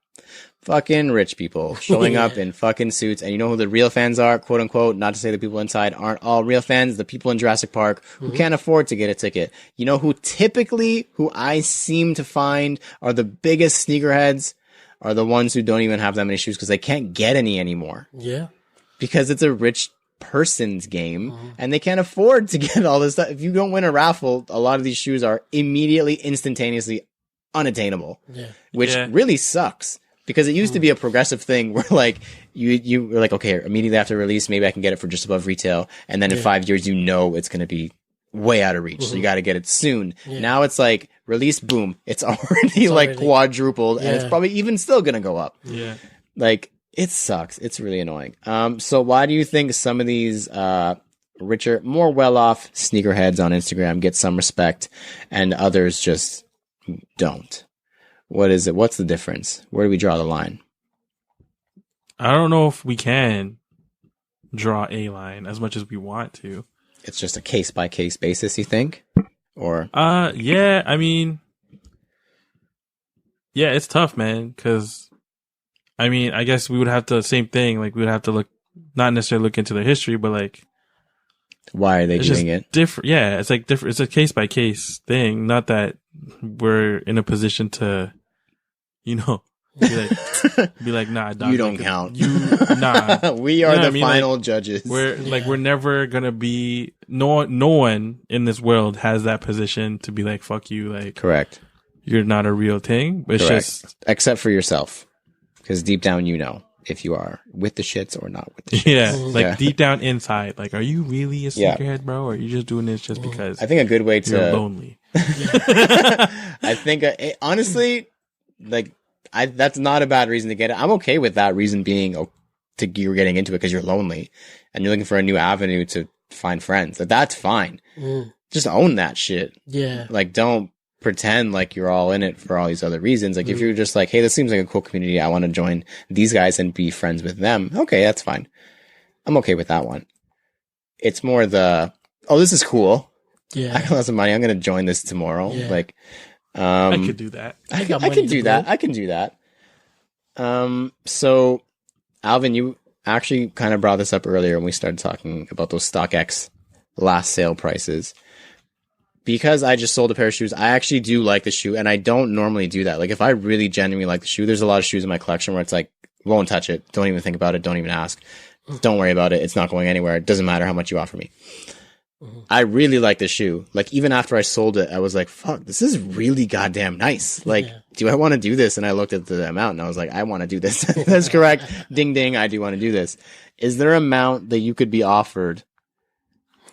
Fucking rich people showing up in fucking suits. And you know who the real fans are, quote unquote? Not to say the people inside aren't all real fans. The people in Jurassic Park who can't afford to get a ticket. You know who I seem to find are the biggest sneakerheads are the ones who don't even have that many shoes because they can't get any anymore. Yeah. Because it's a rich person's game and they can't afford to get all this stuff. If you don't win a raffle, a lot of these shoes are immediately, instantaneously unattainable. Yeah. Which really sucks. Because it used to be a progressive thing where like you were like, okay, immediately after release, maybe I can get it for just above retail. And then in 5 years, you know, it's going to be way out of reach. So you got to get it soon. Yeah. Now it's like release, boom. It's already like quadrupled and it's probably even still going to go up. Yeah. Like it sucks. It's really annoying. So why do you think some of these, richer, more well-off sneakerheads on Instagram get some respect and others just don't? What is it? What's the difference? Where do we draw the line? I don't know if we can draw a line as much as we want to. It's just a case by case basis, you think? Or yeah, I mean, yeah, it's tough, man, cuz I mean, I guess we would have to same thing, like we would have to look not necessarily look into their history, but like why are they doing it? Different. Yeah, it's like different. It's a case by case thing, not that we're in a position to be like, nah, dog, you don't count. Nah. We are the final judges. We're never gonna be. No one in this world has that position to be like, fuck you. Like, correct. You're not a real thing. But it's just except for yourself, because deep down you know if you are with the shits or not with the shits. Yeah, like deep down inside, like, are you really a sneakerhead, bro? Or are you just doing this just because? I think a good way to you're lonely. I think honestly, like that's not a bad reason to get it. I'm okay with that reason being you're getting into it because you're lonely and you're looking for a new avenue to find friends. That's fine. Just own that shit. Yeah. Like don't pretend like you're all in it for all these other reasons. Like if you're just like, hey, this seems like a cool community, I want to join these guys and be friends with them. Okay, that's fine. I'm okay with that one. It's more this is cool. Yeah. I got lots of money. I'm going to join this tomorrow. Yeah. Like, I could do that. I got can money to do that. I can do that. So Alvin, you actually kind of brought this up earlier when we started talking about those StockX last sale prices. Because I just sold a pair of shoes, I actually do like the shoe, and I don't normally do that. Like, if I really genuinely like the shoe, there's a lot of shoes in my collection where it's like, won't touch it, don't even think about it, don't even ask, don't worry about it, it's not going anywhere, it doesn't matter how much you offer me. I really like the shoe. Like, even after I sold it, I was like, fuck, this is really goddamn nice. Like, do I want to do this? And I looked at the amount, and I was like, I want to do this. That's correct. Ding, ding, I do want to do this. Is there an amount that you could be offered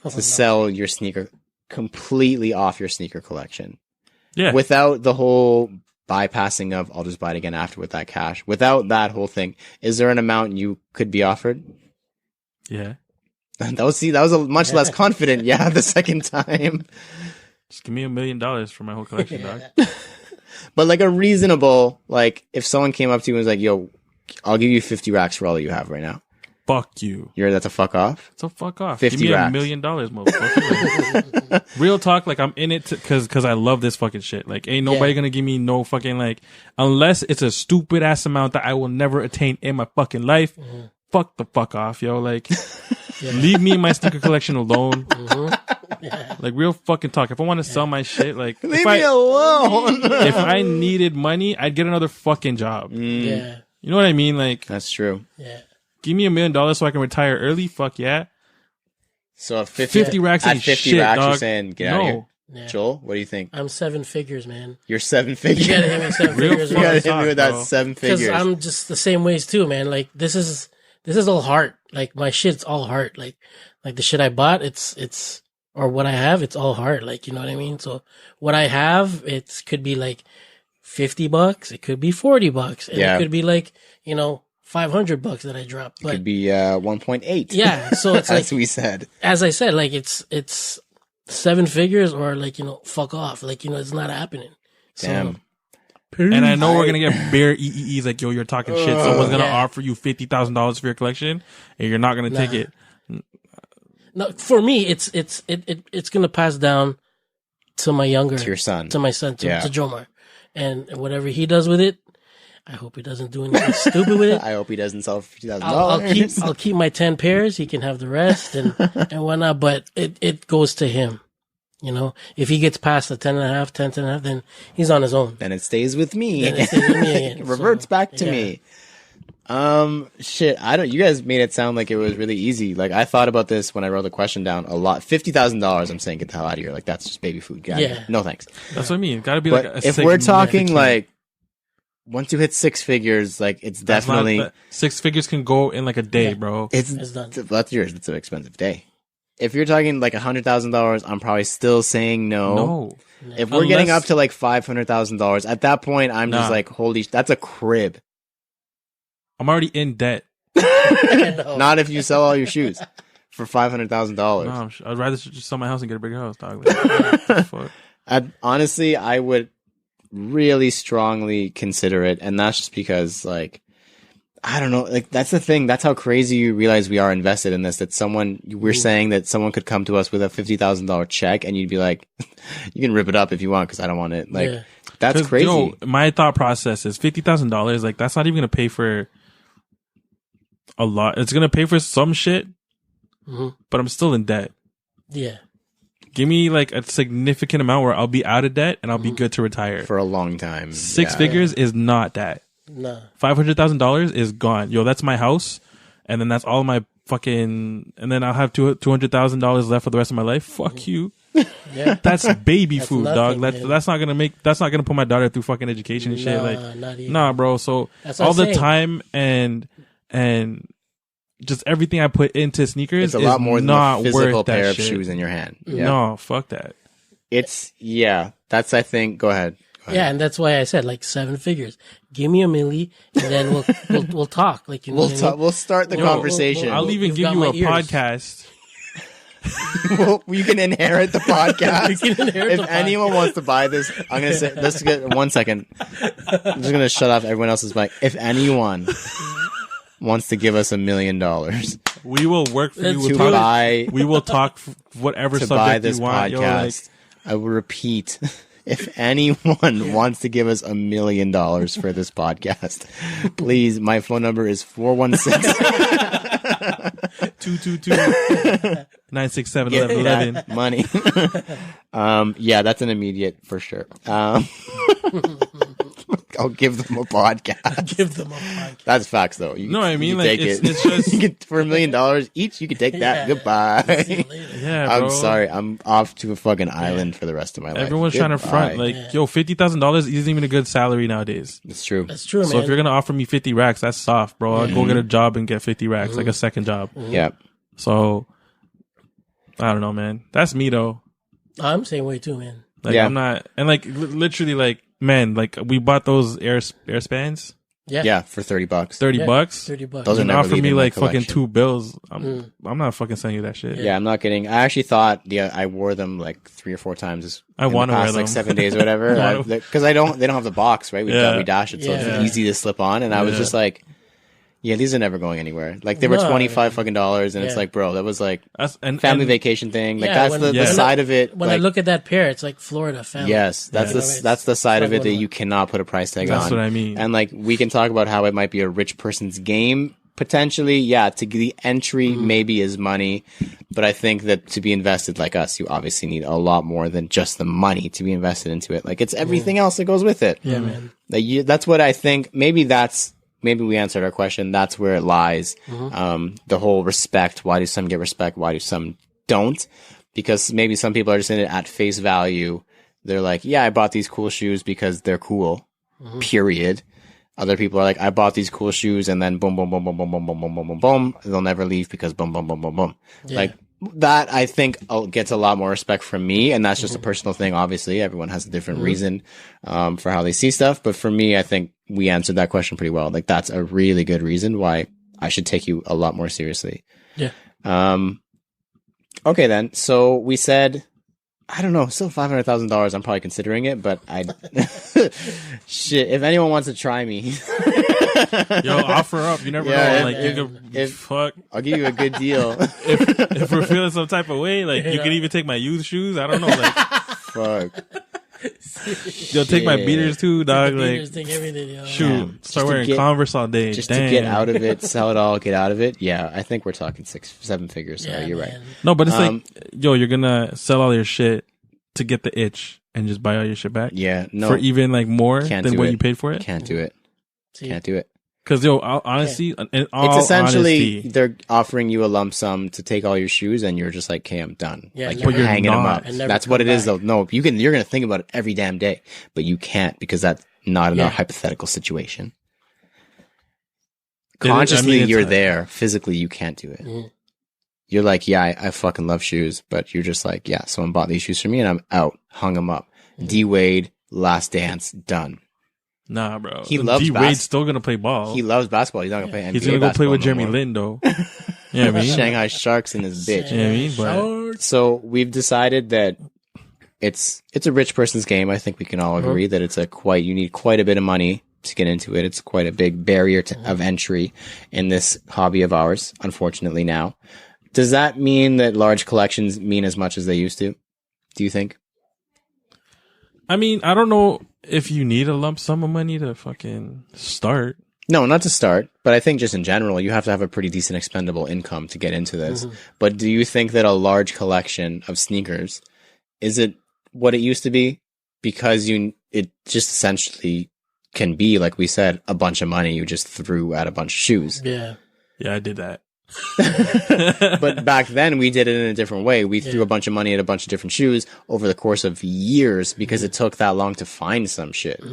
to sell your sneaker completely off your sneaker collection? Yeah. Without the whole bypassing of I'll just buy it again after with that cash. Without that whole thing, is there an amount you could be offered? Yeah. That was a much less confident the second time. Just give me $1 million for my whole collection, dog. But like a reasonable, like if someone came up to you and was like, yo, I'll give you 50 racks for all that you have right now. Fuck you. That's a fuck off? So fuck off. 50 Give me racks. $1 million, motherfucker. Real talk, like I'm in it because I love this fucking shit. Like ain't nobody gonna give me no fucking like, unless it's a stupid ass amount that I will never attain in my fucking life. Fuck the fuck off, yo. Like leave me and my sneaker collection alone. Like real fucking talk. If I want to sell my shit, like leave me alone. If I needed money, I'd get another fucking job. Yeah. You know what I mean? Like That's true. Yeah. give me $1 million so I can retire early. Fuck yeah. So 50 racks at ain't 50 shit, racks, dog. you're saying get out of here. Yeah. Joel, what do you think? I'm 7 figures, man. You're 7 figures. You gotta hit me 7 Real figures. You gotta fucking hit me with that bro. 7 Because figures. I'm just the same ways too, man. Like this is all heart. Like my shit's all heart. Like the shit I bought, it's or what I have, it's all heart. Like, you know what I mean? So what I have, it could be like $50, it could be $40, and Yeah. it could be like, you know, $500 that I dropped. But Could be 1.8. yeah, so it's like As we said. as I said, like it's 7 figures or like, you know, fuck off. Like, you know, it's not happening. Damn. And I know we're gonna get bare EEEs like, yo, you're talking shit. Someone's gonna Yeah. offer you $50,000 for your collection, and you're not gonna take it. No, for me, it's gonna pass down to my younger, To your son. to my son, to Yeah. Jomar, and whatever he does with it, I hope he doesn't do anything stupid with it. I hope he doesn't sell for I'll $50,000. I'll keep my 10 pairs. He can have the rest and whatnot. But it goes to him. You know, if he gets past the 10.5, then he's on his own. Then it stays with me. Then it stays with me again. It reverts So, back to yeah. me. Shit. You guys made it sound like it was really easy. Like I thought about this when I wrote the question down a lot. $50,000. I'm saying get the hell out of here. Like that's just baby food. Yeah. No thanks. That's what I mean. Gotta be But like a if we're talking significant- like, once you hit 6 figures, like it's That's not definitely, the- 6 figures can go in like a day, bro. it's done. that's yours. It's an expensive day. If you're talking like $100,000, I'm probably still saying no. No. If we're getting Unless- up to like $500,000, at that point, I'm just Nah. like, holy, that's a crib. I'm already in debt. No. Not if you sell all your shoes for $500,000. No, I'd rather just sell my house and get a bigger house, dog. Like, fuck. Honestly, I would really strongly consider it, and that's just because, like, I don't know, like that's the thing. That's how crazy you realize we are invested in this. That we're saying that someone could come to us with a $50,000 check, and you'd be like, you can rip it up if you want because I don't want it. Like, Yeah. that's 'Cause, crazy. yo, my thought process is $50,000. Like, that's not even gonna pay for a lot. It's gonna pay for some shit, Mhm. but I'm still in debt. Yeah. Give me like a significant amount where I'll be out of debt and I'll be good to retire. For a long time. 6 Yeah. figures is not that. No. $500,000 is gone. Yo, that's my house, and then that's all my fucking. And then I'll have $200,000 left for the rest of my life. Fuck you. Yeah. That's baby food, nothing, dog. man. That's not gonna put my daughter through fucking education and shit. Nah, Like, not even. nah, bro. So That's what all I'm the saying. time and just everything I put into sneakers It's a is lot more than not a physical worth that pair of shit. shoes in your hand. Yeah. No, fuck that. That's, I think, go ahead. Yeah, and that's why I said like 7 figures. Give me a milli, and then we'll talk. Like, you know, what I mean? We'll start the Yo, conversation. I'll even You've give got you my a ears. podcast. You can inherit the podcast. You can inherit If the anyone wants to buy this, I'm gonna say. Let's get 1 second. I'm just gonna shut off everyone else's mic. If anyone wants to give us $1 million, We will work for you. to buy We will talk whatever to buy subject this you want. Yo, like, podcast. I will repeat. If anyone wants to give us $1 million for this podcast, please, my phone number is 416-222-967-1111. Money. Yeah, that's an immediate for sure. I'll give them a podcast. Give them a podcast. That's facts, though. No, I mean, you like, take it's just... you get, for $1 million each, you can take that. Yeah. Goodbye. See you later. Yeah, bro. I'm sorry. I'm off to a fucking island for the rest of my life. Everyone's trying to front. Goodbye. Like, yo, $50,000 isn't even a good salary nowadays. It's true. That's true, man. So if you're gonna offer me 50 racks, that's soft, bro. I'll go get a job and get 50 racks, like a second job. Yeah. So I don't know, man. That's me though. I'm the same way too, man. Like Yeah. I'm not, and like literally, like man, like we bought those air spans, Yeah. Yeah, for $30. $30. $30. Those are You never offer me leaving my like fucking collection. 2 bills. I'm not fucking sending you that shit. Yeah, I'm not kidding. I actually thought, I wore them like 3 or 4 times. I in the wanna wear past, like them. 7 days or whatever. Because they don't have the box, right? We Yeah. dash it, so Yeah. it's easy to slip on. And I was Yeah. just like, yeah, these are never going anywhere. Like they were No, $25 fucking dollars, and it's Yeah. like, bro, that was like And family vacation thing. Like Yeah, that's when- the Yeah. side of it. When like, I look at that pair, it's like Florida family. yes, that's Yeah. that's the side of it It's that like you cannot put a price tag That's on. what I mean. And like we can talk about how it might be a rich person's game potentially. Yeah, to the entry maybe is money, but I think that to be invested like us, you obviously need a lot more than just the money to be invested into it. Like it's everything else that goes with it. Yeah, man. Like that's what I think. Maybe we answered our question. That's where it lies. The whole respect. Why do some get respect? Why do some don't? Because maybe some people are just in it at face value. They're like, yeah, I bought these cool shoes because they're cool. Period. Other people are like, I bought these cool shoes and then boom, boom, boom, boom, boom, boom, boom, boom, boom, boom, boom. They'll never leave because boom, boom, boom, boom, boom. Yeah. Like that, I think gets a lot more respect from me. And that's just a personal thing. Obviously, everyone has a different reason, for how they see stuff. But for me, I think we answered that question pretty well. Like that's a really good reason why I should take you a lot more seriously. Yeah. Okay then. So we said, I don't know, still $500,000. I'm probably considering it, but shit. If anyone wants to try me, yo, offer up. You never Yeah, know. Like you could fuck. I'll give you a good deal. If we're feeling some type of way, like you could even take my youth shoes. I don't know. Like Fuck. yo, take my Shit. beaters too, dog. Beaters, Like take everything, yo. shoot, Damn. Just start to wearing get- Converse all day. Just Damn. to get out of it, sell it all, get out of it. Yeah, I think we're talking 6-7 figures. So Yeah, you're man. right. No, but it's Um, like, yo, you're gonna sell all your shit to get the itch and just buy all your shit back Yeah, no, for even like more Can't than do what it. you paid for it. can't do it. See, Can't do it. Because yo, honestly, in all It's essentially honesty, they're offering you a lump sum to take all your shoes, and you're just like, "Okay, I'm done." Yeah, like never- you're But you're hanging them not. up. And never That's what come it is, back. though. No, you're gonna think about it every damn day, but you can't because that's not in Yeah. a hypothetical situation. It is- I Consciously, mean, it's you're a- there. Physically, you can't do it. Mhm. You're like, yeah, I fucking love shoes, but you're just like, yeah, someone bought these shoes for me, and I'm out. Hung them up. D Wade, Last Dance, done. nah, bro. He loves D Wade's still gonna play ball. He loves basketball. He's not gonna play NBA He's gonna go play basketball with no Jeremy more. Lin though. Yeah, I mean, Shanghai Sharks and his bitch. Yeah, I mean, but Shorts. So we've decided that it's a rich person's game. I think we can all agree that you need quite a bit of money to get into it. It's quite a big barrier of entry in this hobby of ours, unfortunately now. Does that mean that large collections mean as much as they used to? Do you think? I mean, I don't know if you need a lump sum of money to fucking start. No, not to start, but I think just in general, you have to have a pretty decent expendable income to get into this. But do you think that a large collection of sneakers, is it what it used to be? Because it just essentially can be, like we said, a bunch of money you just threw at a bunch of shoes. Yeah. Yeah, I did that. But back then we did it in a different way. We threw a bunch of money at a bunch of different shoes over the course of years because it took that long to find some shit.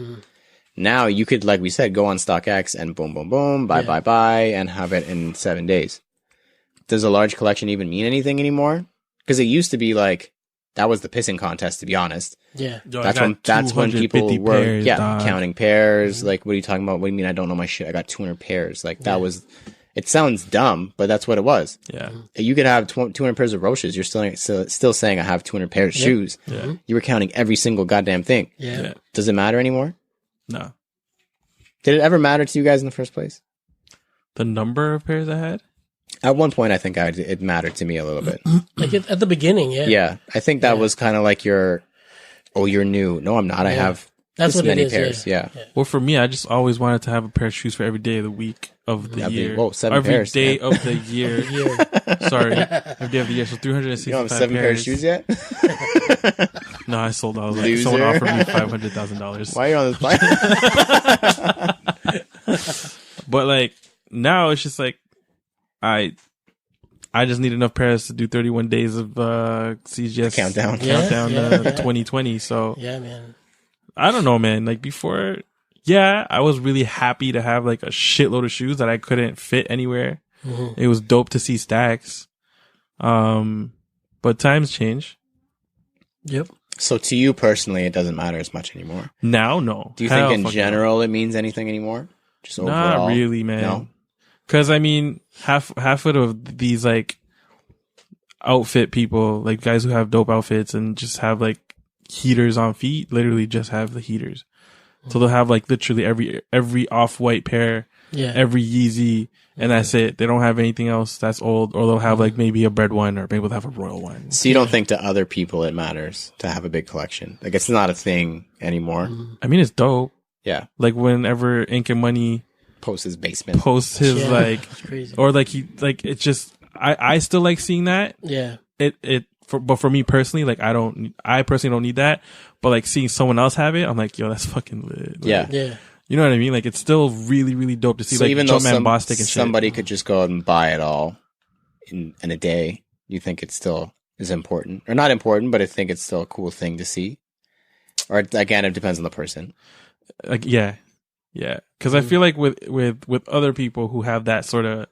Now you could, like we said, go on StockX and boom, boom, boom, buy, and have it in 7 days. Does a large collection even mean anything anymore? Because it used to be like, that was the pissing contest, to be honest. Yeah. Yo, I That's got when people 250 were pairs, dog. counting pairs. Like, what are you talking about? What do you mean I don't know my shit? I got 200 pairs. Like that was. It sounds dumb, but that's what it was. Yeah. You could have 200 pairs of Roches. You're still saying I have 200 pairs of shoes. Yeah. You were counting every single goddamn thing. Yeah. Yeah. Does it matter anymore? No. Did it ever matter to you guys in the first place? The number of pairs I had? At one point, I think it mattered to me a little bit. Like at the beginning, yeah. Yeah, I think that was kind of like you're new. No, I'm not. I have That's this what many it is, pairs. Yeah. Well, for me, I just always wanted to have a pair of shoes for every day of the week of the year. Whoa, 7 every pairs. day of the year. Sorry, every day of the year. So 365 You don't have 7 pairs of shoes yet? No, I sold all of that. Loser. Someone offered me $500,000. Why are you on this bike? But like now, it's just like I just need enough pairs to do 31 days of CGS Countdown. 2020. So Yeah, man. I don't know, man. Like before, yeah, I was really happy to have like a shitload of shoes that I couldn't fit anywhere. Mm-hmm. It was dope to see stacks. But times change. Yep. So to you personally, it doesn't matter as much anymore. Now, no. Do you Hell think in fucking general it means anything anymore? Just no. overall? Not really, man. No? Because I mean, half of these like outfit people, like guys who have dope outfits and just have like heaters on feet, literally just have the heaters. So they'll have like literally every off-white pair, every Yeezy, and that's it. They don't have anything else that's old, or they'll have like maybe a bread one, or maybe they'll have a royal one. So you don't think to other people it matters to have a big collection? Like it's not a thing anymore. I mean, it's dope. Yeah. Like whenever Ink and Money Post his basement. posts his like, It's crazy. or like it's just, I still like seeing that. Yeah. But for me personally, like I personally don't need that. But like seeing someone else have it, I'm like, yo, that's fucking lit. Like, Yeah. Yeah. You know what I mean? Like it's still really, really dope to see So like even though Jumpman Bostic and shit. somebody could just go out and buy it all in a day, you think it still is important? Or not important, but I think it's still a cool thing to see? Or again, it depends on the person. Like, yeah. Cause I feel like with other people who have that sort of,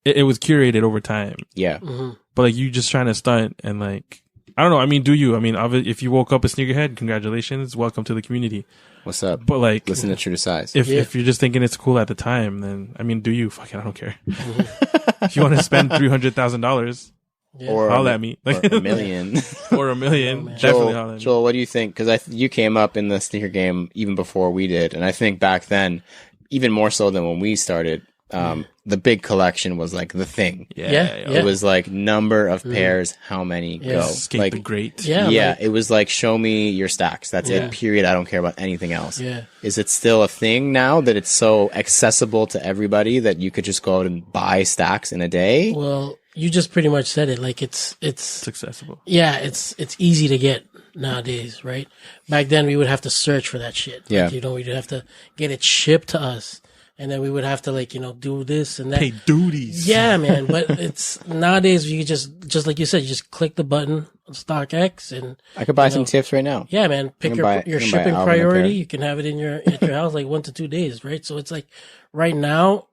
it was curated over time. Yeah. Mm-hmm. But like you just trying to stunt and like, I don't know. I mean, do you? I mean, if you woke up a sneakerhead, congratulations. Welcome to the community. What's up? But like, Listen to True to Size. if you're just thinking it's cool at the time, then I mean, do you? Fuck it, I don't care. If you want to spend $300,000, Or holla at me. or $1 million. Or $1 million, definitely holla at me. Joel, what do you think? Because you came up in the sneaker game even before we did, and I think back then, even more so than when we started, the big collection was like the thing. Yeah. It was like number of pairs, how many go. Skate Like the great. Yeah. it was like show me your stacks. That's it. Period. I don't care about anything else. Yeah. Is it still a thing now that it's so accessible to everybody that you could just go out and buy stacks in a day? Well, you just pretty much said it. Like it's accessible. Yeah, it's easy to get nowadays, right? Back then we would have to search for that shit. Yeah. Like, we'd have to get it shipped to us. And then we would have to do this and that. Pay duties. Yeah, man. But it's nowadays you just like you said, you just click the button on StockX and I could buy some tips right now. yeah, man. Pick your buy shipping Alvin a priority. pair. You can have it at your house like 1 to 2 days, right? So it's like right now,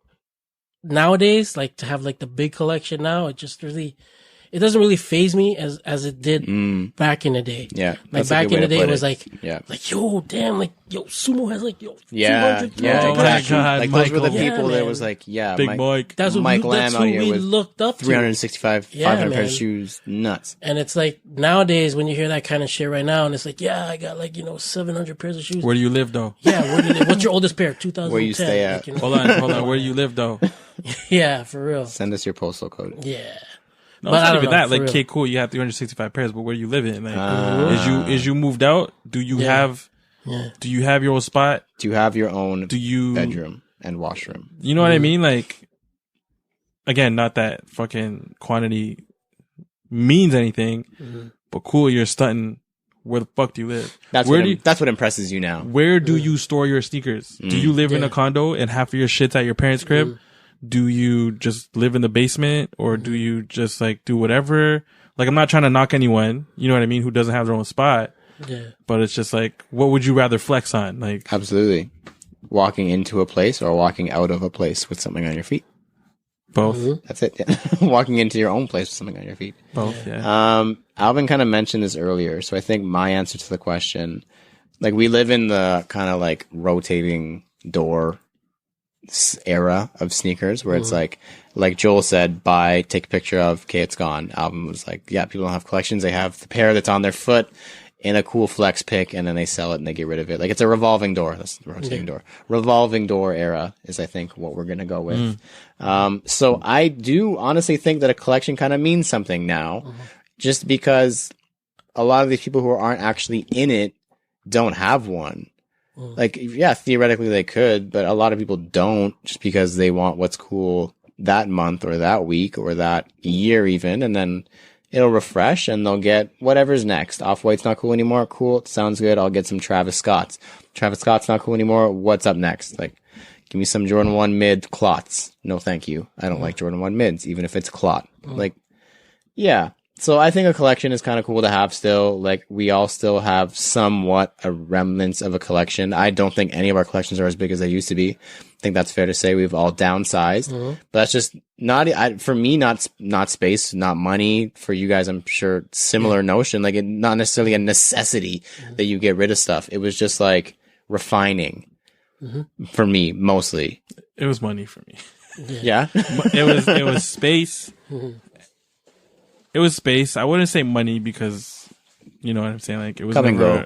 nowadays, like to have like the big collection now, it doesn't really faze me as it did back in the day. Yeah. Like that's a back good in way the to day, put it was like, yeah. damn, like, Sumo has like, 200, Yeah, 300. Oh my exactly. God, Like those were the Michael. people Yeah, that man. was like, Big Mike. That's what Mike Lamb that's out who here we with looked up to. 365, Yeah, 500 pairs man. of shoes, nuts. And it's like nowadays when you hear that kind of shit right now, and it's like, yeah, I got like 700 pairs of shoes. Where do you live though? Yeah, where do you live? What's your oldest pair? 2010. Where you stay at. Like, Hold on. Where do you live though? yeah, for real. Send us your postal code. Yeah. No, But it's I not don't even know, that. for Like, real. okay, cool. You have 365 pairs, but where do you live in? Like, is you moved out? Do you have? Yeah. Do you have your own spot? Do you have your own Do you? bedroom and washroom? You know what I mean? Like, again, not that fucking quantity means anything, but cool. You're stunting. Where the fuck do you live? That's that's what impresses you now. Where do you store your sneakers? Do you live in Yeah. a condo and half of your shit's at your parents' crib? Do you just live in the basement, or do you just like do whatever? Like, I'm not trying to knock anyone, you know what I mean, who doesn't have their own spot, Yeah. but it's just like, what would you rather flex on? Like, Absolutely. Walking into a place or walking out of a place with something on your feet. both, That's it. Yeah. Walking into your own place with something on your feet. both, yeah. Alvin kind of mentioned this earlier, so I think my answer to the question, like we live in the kind of like rotating door era of sneakers where it's like Joel said, buy, take a picture of, okay, it's gone. Alvin was like, yeah, people don't have collections. They have the pair that's on their foot in a cool flex pick, and then they sell it and they get rid of it. Like, it's a revolving door. That's the rotating door. Revolving door era is, I think, what we're gonna go with. So I do honestly think that a collection kind of means something now, just because a lot of these people who aren't actually in it don't have one. Like, yeah, theoretically they could, but a lot of people don't, just because they want what's cool that month or that week or that year even, and then it'll refresh and they'll get whatever's next. Off-White's not cool anymore. Cool. It sounds good. I'll get some Travis Scott's. Travis Scott's not cool anymore. What's up next? Like, give me some Jordan 1 mid clots. No, thank you. I don't like Jordan 1 mids, even if it's clot. Like, yeah. So I think a collection is kind of cool to have still. Like, we all still have somewhat a remnants of a collection. I don't think any of our collections are as big as they used to be. I think that's fair to say. We've all downsized, but that's just not, for me, not space, not money. For you guys, I'm sure similar notion. Like, not necessarily a necessity that you get rid of stuff. It was just like refining for me, mostly. It was money for me. Yeah. It was space. It was space. I wouldn't say money because, you know what I'm saying? Like, it was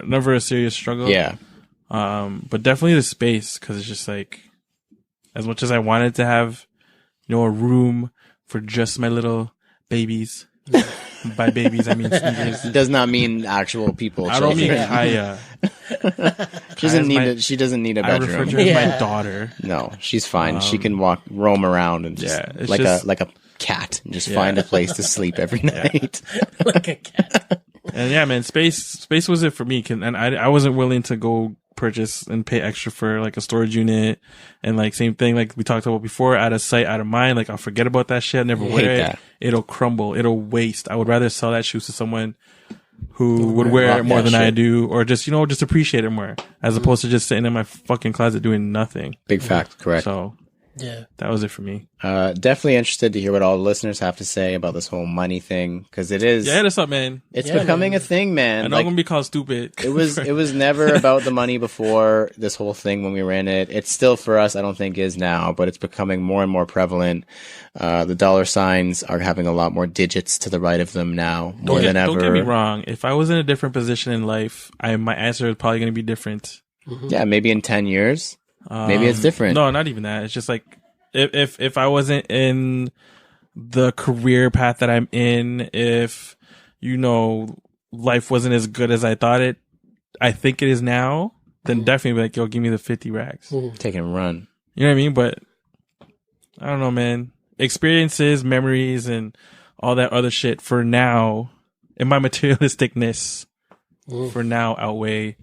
never a serious struggle. Yeah. But definitely the space, because it's just like, as much as I wanted to have, you know, a room for just my little babies. By babies, I mean sneakers. It does not mean actual people. I don't mean Kaya. She doesn't need a bedroom. I refer to her as my daughter. No, she's fine. She can roam around and just like a cat and just find a place to sleep every night. Like a cat. And yeah, man, space was it for me. And I wasn't willing to go purchase and pay extra for like a storage unit, and like same thing like we talked about before, out of sight, out of mind. Like, I'll forget about that shit. I never wear it. That. It'll crumble. It'll waste. I would rather sell that shoes to someone who would wear it more than I do, or just, you know, just appreciate it more, as opposed to just sitting in my fucking closet doing nothing. Big fact. Correct. So yeah, that was it for me. Definitely interested to hear what all the listeners have to say about this whole money thing, because it is. Yeah, that's up, man. It's becoming a thing, man. I know, like, I'm gonna be called stupid. It was never about the money before this whole thing when we ran it. It's still, for us, I don't think is now, but it's becoming more and more prevalent. The dollar signs are having a lot more digits to the right of them now, more than ever. Don't get me wrong. If I was in a different position in life, my answer is probably gonna be different. Yeah, maybe in 10 years. Maybe it's different. No, not even that. It's just like, if I wasn't in the career path that I'm in, if, you know, life wasn't as good as I think it is now, then definitely be like, yo, give me the 50 rags. Take and run. You know what I mean? But I don't know, man. Experiences, memories, and all that other shit for now, and my materialisticness for now outweigh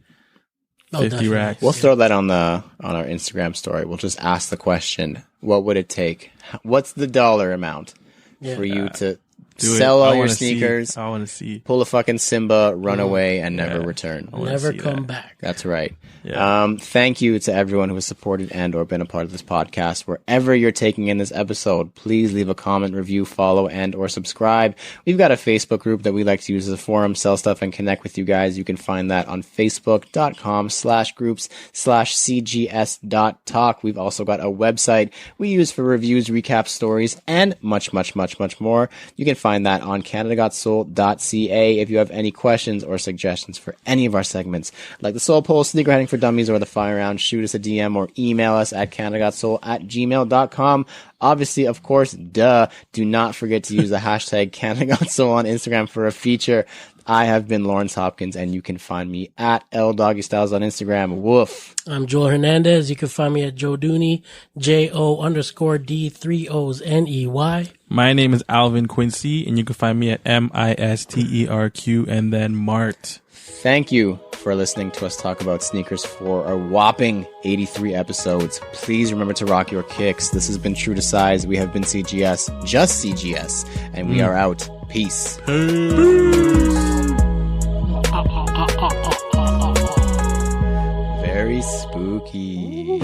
50 racks. We'll throw that on our Instagram story. We'll just ask the question: what would it take? What's the dollar amount for you to sell all your sneakers? I want to see. Pull a fucking Simba, run away, and never return. Never come back. That's right. Yeah. Thank you to everyone who has supported and or been a part of this podcast. Wherever you're taking in this episode, please leave a comment, review, follow, and or subscribe. We've got a Facebook group that we like to use as a forum, sell stuff, and connect with you guys. You can find that on facebook.com/groups/cgs.talk. We've also got a website we use for reviews, recaps, stories, and much, much, much, much more. You can find that on canadagotsold.ca. If you have any questions or suggestions for any of our segments, like the Soul Poll, Sneakerheading for Dummies, or the Fire Round, shoot us a DM or email us at canadagotsoul@gmail.com. Obviously, of course, do not forget to use the hashtag canadagotsoul on Instagram for a feature. I have been Lawrence Hopkins, and you can find me at LDoggyStyles on Instagram. Woof. I'm Joel Hernandez. You can find me at Joe Dooney, JO_D3OsNEY. My name is Alvin Quincy, and you can find me at MISTERQ and then Mart. Thank you for listening to us talk about sneakers for a whopping 83 episodes. Please remember to rock your kicks. This has been True to Size. We have been CGS, just CGS, and we are out. Peace. Very spooky.